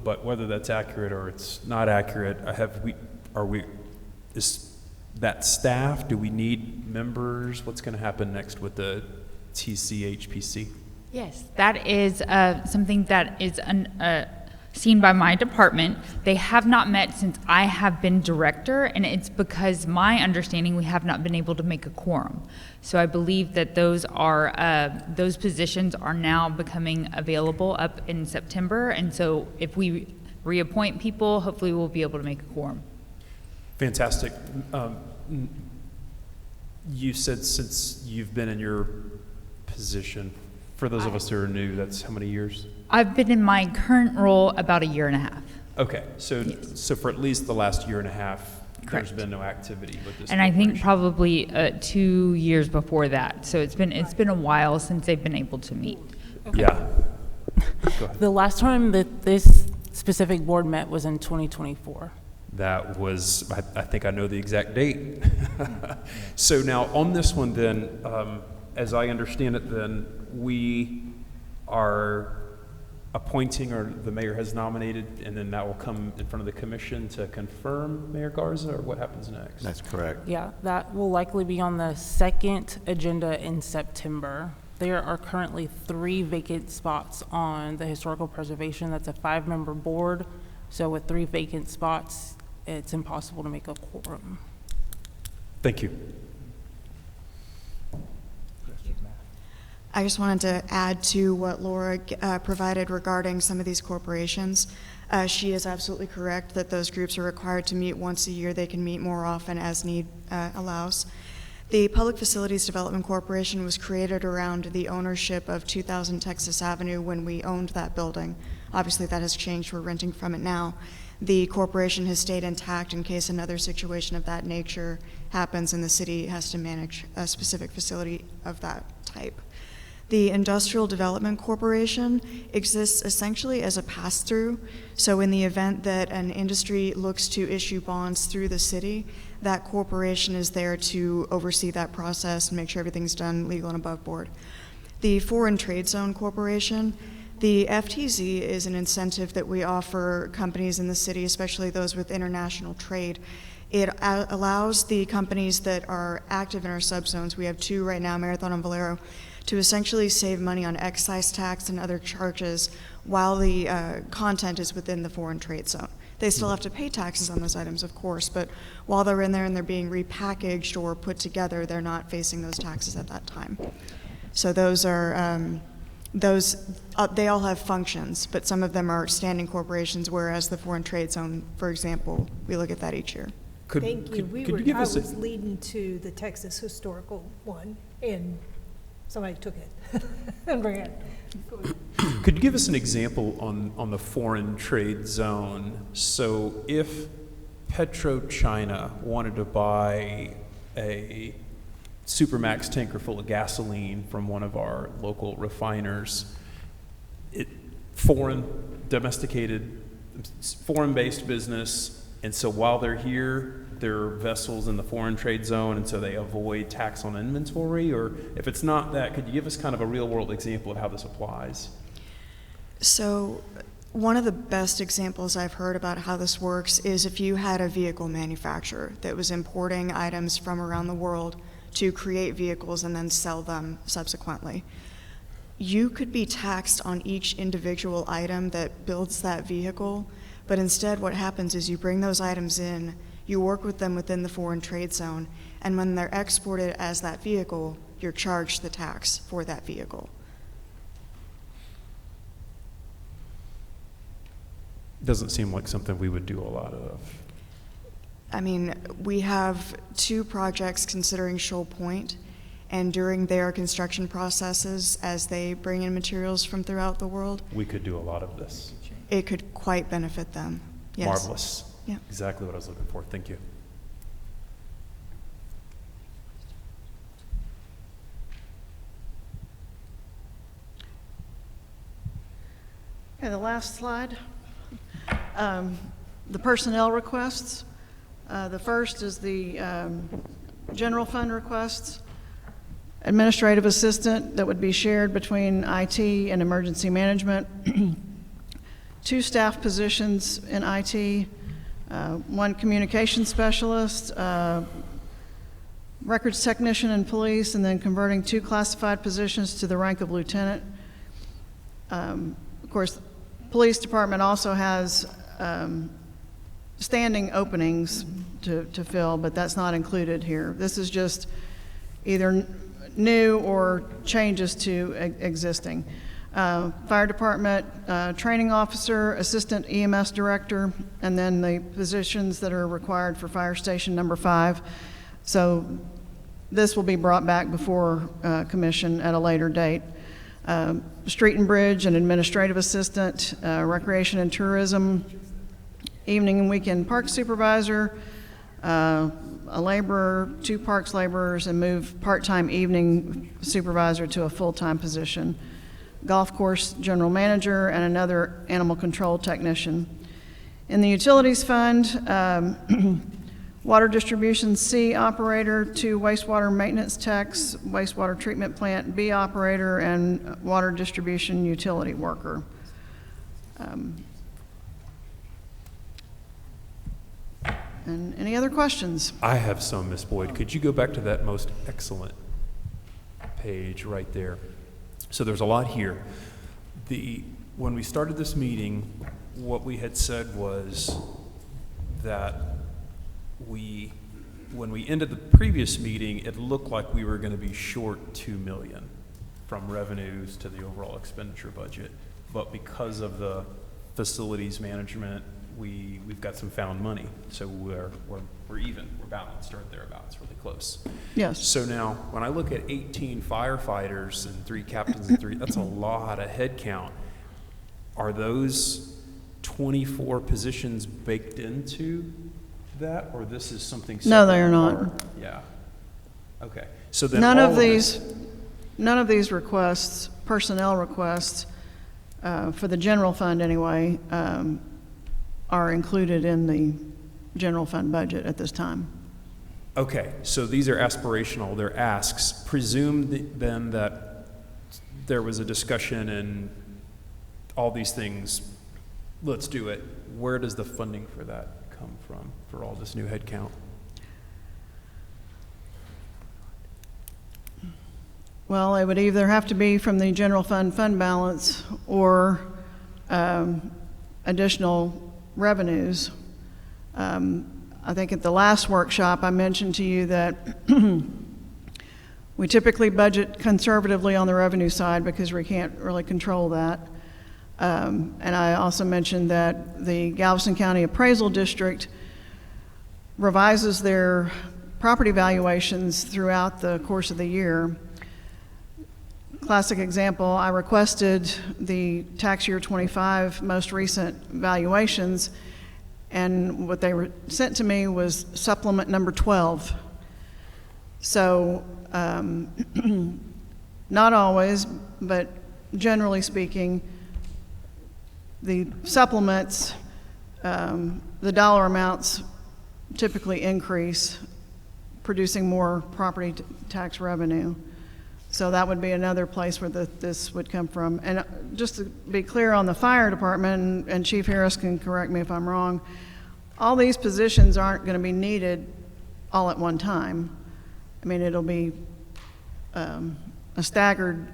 But whether that's accurate or it's not accurate, is that staff? Do we need members? What's going to happen next with the TCHPC? Yes, that is something that is seen by my department. They have not met since I have been director, and it's because my understanding we have not been able to make a quorum. So I believe that those positions are now becoming available up in September, and so if we reappoint people, hopefully we'll be able to make a quorum. Fantastic. You said since you've been in your position, for those of us who are new, that's how many years? I've been in my current role about a year and a half. Okay, so for at least the last year and a half, Correct. there's been no activity with this. And I think corporation. probably 2 years before that. So it's been a while since they've been able to meet. Yeah. Go ahead. The last time that this specific board met was in 2024. That was, I think I know the exact date. So now on this one then, as I understand it then, we are appointing, or the mayor has nominated, and then that will come in front of the commission to confirm Mayor Garza, or what happens next? That's correct. Yeah, that will likely be on the second agenda in September. There are currently 3 vacant spots on the Historical Preservation. That's a 5-member board. So with 3 vacant spots, it's impossible to make a quorum. Thank you. I just wanted to add to what Laura provided regarding some of these corporations. She is absolutely correct that those groups are required to meet once a year. They can meet more often as need allows. The Public Facilities Development Corporation was created around the ownership of 2000 Texas Avenue when we owned that building. Obviously that has changed, we're renting from it now. The corporation has stayed intact in case another situation of that nature happens and the city has to manage a specific facility of that type. The Industrial Development Corporation exists essentially as a pass-through. So in the event that an industry looks to issue bonds through the city, that corporation is there to oversee that process and make sure everything's done legal and above board. The Foreign Trade Zone Corporation, the FTZ is an incentive that we offer companies in the city, especially those with international trade. It allows the companies that are active in our subzones, we have 2 right now, Marathon and Valero, to essentially save money on excise tax and other charges while the content is within the foreign trade zone. They still have to pay taxes on those items, of course, but while they're in there and they're being repackaged or put together, they're not facing those taxes at that time. So those are, they all have functions, but some of them are standing corporations, whereas the foreign trade zone, for example, we look at that each year. Thank you. I was leading to the Texas Historical one, and somebody took it and ran. Could you give us an example on the foreign trade zone? So if PetroChina wanted to buy a Supermax tanker full of gasoline from one of our local refiners, foreign, domesticated, foreign-based business, and so while they're here, their vessels in the foreign trade zone, and so they avoid tax on inventory? Or if it's not that, could you give us kind of a real-world example of how this applies? So one of the best examples I've heard about how this works is if you had a vehicle manufacturer that was importing items from around the world to create vehicles and then sell them subsequently. You could be taxed on each individual item that builds that vehicle, but instead what happens is you bring those items in, you work with them within the foreign trade zone, and when they're exported as that vehicle, you're charged the tax for that vehicle. Doesn't seem like something we would do a lot of. I mean, we have 2 projects considering Shoal Point, and during their construction processes, as they bring in materials from throughout the world, We could do a lot of this. it could quite benefit them. Yes. Marvelous. Yeah. Exactly what I was looking for. Thank you. Okay, the last slide. The personnel requests. The first is the general fund requests. Administrative assistant that would be shared between IT and emergency management. 2 staff positions in IT, 1 communication specialist, records technician in police, and then converting 2 classified positions to the rank of lieutenant. Of course, police department also has standing openings to fill, but that's not included here. This is just either new or changes to existing. Fire department, training officer, assistant EMS director, and then the positions that are required for fire station number 5. So this will be brought back before commission at a later date. Street and bridge, an administrative assistant, recreation and tourism, evening and weekend park supervisor, a laborer, 2 parks laborers, and move part-time evening supervisor to a full-time position. Golf course general manager and another animal control technician. In the utilities fund, water distribution C operator, 2 wastewater maintenance techs, wastewater treatment plant B operator, and water distribution utility worker. And any other questions? I have some, Ms. Boyd. Could you go back to that most excellent page right there? So there's a lot here. When we started this meeting, what we had said was that when we ended the previous meeting, it looked like we were going to be short $2 million from revenues to the overall expenditure budget. But because of the facilities management, we've got some found money. So we're even, we're balanced, or thereabouts, really close. Yes. So now, when I look at 18 firefighters and 3 captains and 3, that's a lot of head count. Are those 24 positions baked into that, or this is something separate? No, they are not. apart? Yeah. Okay. So then None all of this- these requests, personnel requests, for the general fund anyway, are included in the general fund budget at this time. Okay, so these are aspirational, they're asks. Presume then that there was a discussion and all these things, let's do it. Where does the funding for that come from, for all this new headcount? Well, it would either have to be from the general fund balance or additional revenues. I think at the last workshop, I mentioned to you that we typically budget conservatively on the revenue side because we can't really control that. And I also mentioned that the Galveston County Appraisal District revises their property valuations throughout the course of the year. Classic example, I requested the tax year 25 most recent valuations, and what they were sent to me was supplement number 12. So, not always, but generally speaking, the supplements, the dollar amounts typically increase, producing more property tax revenue. So that would be another place where this would come from. And just to be clear on the fire department, and Chief Harris can correct me if I'm wrong, all these positions aren't going to be needed all at one time. I mean, it'll be a staggered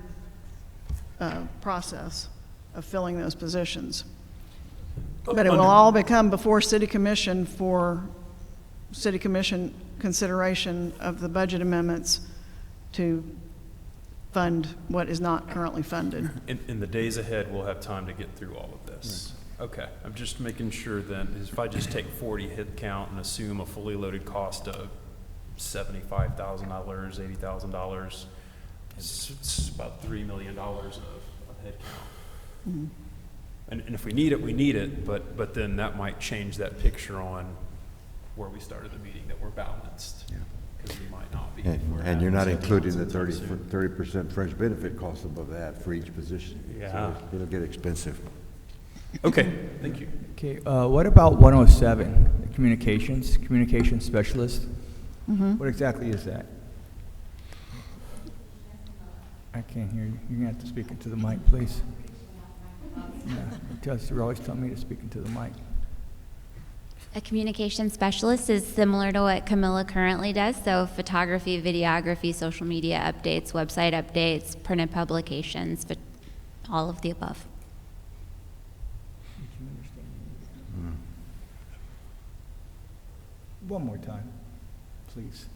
process of filling those positions. But it will all become before City Commission for City Commission consideration of the budget amendments to fund what is not currently funded. In the days ahead, we'll have time to get through all of this. Okay, I'm just making sure then, is if I just take 40 head count and assume a fully loaded cost of $75,000, $80,000, it's about $3 million of head count. And if we need it, we need it, but then that might change that picture on where we started the meeting, that we're balanced. Because we might not be. And you're not including the 30% fringe benefit cost above that for each position. Yeah. So it'll get expensive. Okay, thank you. Okay, what about 107, communication specialist? What exactly is that? I can't hear you. You're gonna have to speak into the mic, please. Yeah, you're always telling me to speak into the mic. A communication specialist is similar to what Camilla currently does, so photography, videography, social media updates, website updates, printed publications, all of the above. One more time, please.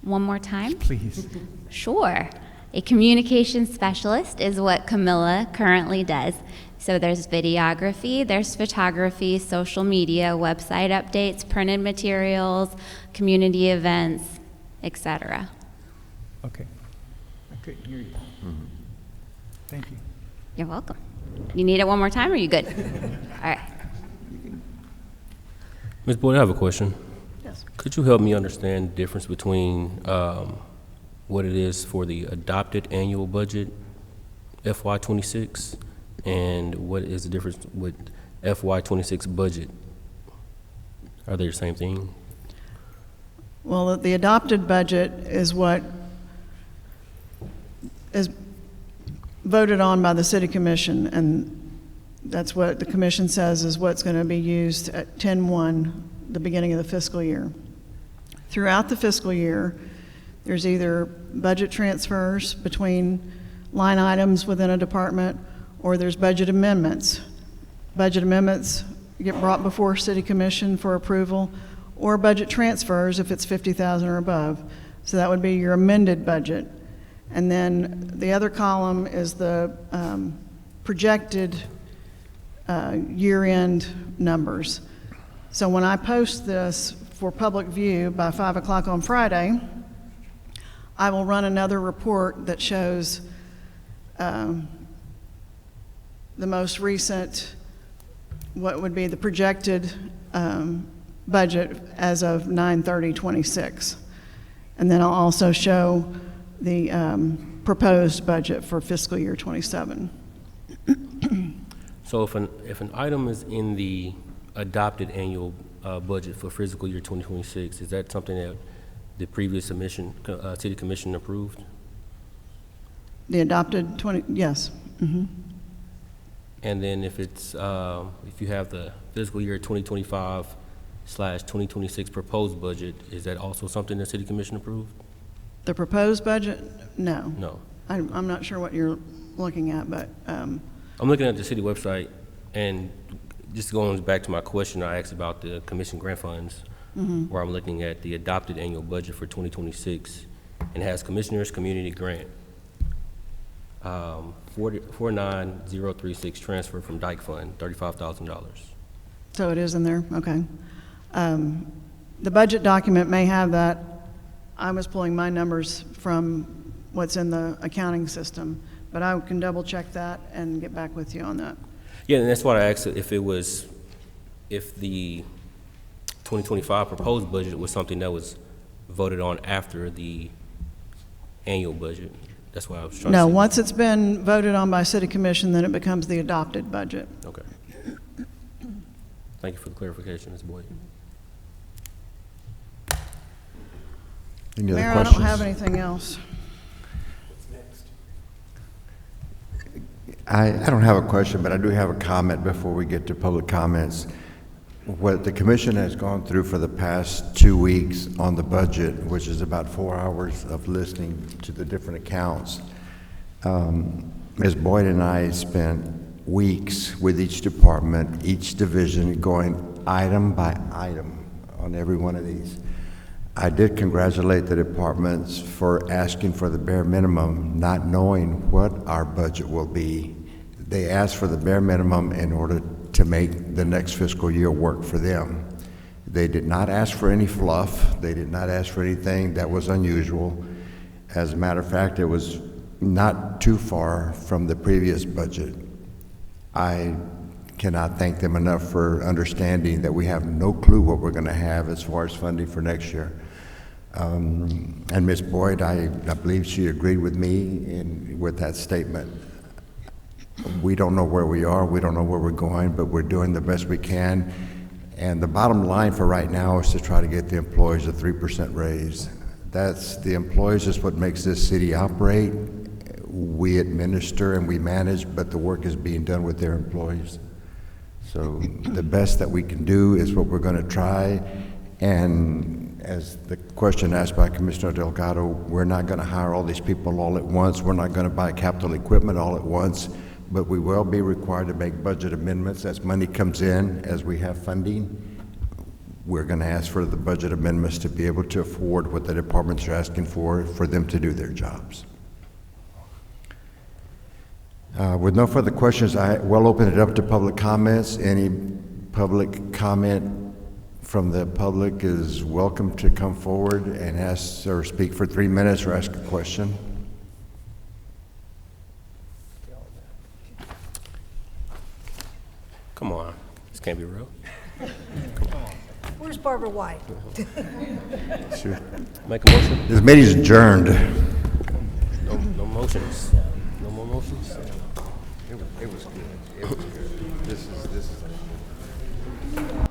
One more time? Please. Sure. A communication specialist is what Camilla currently does. So there's videography, there's photography, social media, website updates, printed materials, community events, etc. Okay. I couldn't hear you. Thank you. You're welcome. You need it one more time, or are you good? All right. Ms. Boyd, I have a question. Yes. Could you help me understand the difference between what it is for the adopted annual budget, FY26, and what is the difference with FY26 budget? Are they the same thing? Well, the adopted budget is what is voted on by the city commission, and that's what the commission says is what's going to be used at 10/1, the beginning of the fiscal year. Throughout the fiscal year, there's either budget transfers between line items within a department, or there's budget amendments. Budget amendments get brought before city commission for approval, or budget transfers if it's 50,000 or above. So that would be your amended budget. And then the other column is the projected year-end numbers. So when I post this for public view by 5 o'clock on Friday, I will run another report that shows the most recent, what would be the projected budget as of 9/30/26. And then I'll also show the proposed budget for fiscal year 27. So if an item is in the adopted annual budget for fiscal year 2026, is that something that the previous city commission approved? The adopted yes. And then if it's, if you have the fiscal year 2025/2026 proposed budget, is that also something the city commission approved? The proposed budget? No. No. I'm not sure what you're looking at, but I'm looking at the city website, and just going back to my question I asked about the commission grant funds, where I'm looking at the adopted annual budget for 2026, and it has commissioners community grant. 49036 transfer from Dyke Fund, $35,000. so it is in there, okay. The budget document may have that. I was pulling my numbers from what's in the accounting system, but I can double check that and get back with you on that. Yeah, and that's why I asked if the 2025 proposed budget was something that was voted on after the annual budget. That's why I was trying to No, see. once it's been voted on by city commission, then it becomes the adopted budget. Okay. Thank you for the clarification, Ms. Boyd. Any other Mayor, I questions? don't have anything else. I don't have a question, but I do have a comment before we get to public comments. What the commission has gone through for the past 2 weeks on the budget, which is about 4 hours of listening to the different accounts, Ms. Boyd and I spent weeks with each department, each division, going item by item on every one of these. I did congratulate the departments for asking for the bare minimum, not knowing what our budget will be. They asked for the bare minimum in order to make the next fiscal year work for them. They did not ask for any fluff. They did not ask for anything that was unusual. As a matter of fact, it was not too far from the previous budget. I cannot thank them enough for understanding that we have no clue what we're going to have as far as funding for next year. And Ms. Boyd, I believe she agreed with me with that statement. We don't know where we are, we don't know where we're going, but we're doing the best we can. And the bottom line for right now is to try to get the employees a 3% raise. That's, the employees is what makes this city operate. We administer and we manage, but the work is being done with their employees. So the best that we can do is what we're going to try. And as the question asked by Commissioner Delgado, we're not going to hire all these people all at once. We're not going to buy capital equipment all at once, but we will be required to make budget amendments as money comes in, as we have funding. We're going to ask for the budget amendments to be able to afford what the departments are asking for them to do their jobs. With no further questions, I will open it up to public comments. Any public comment from the public is welcome to come forward and ask or speak for 3 minutes or ask a question. Come on, this can't be real. Where's Barbara White? Sure. Make a motion? This meeting's adjourned. No motions. No more motions. It was good. It was good. This is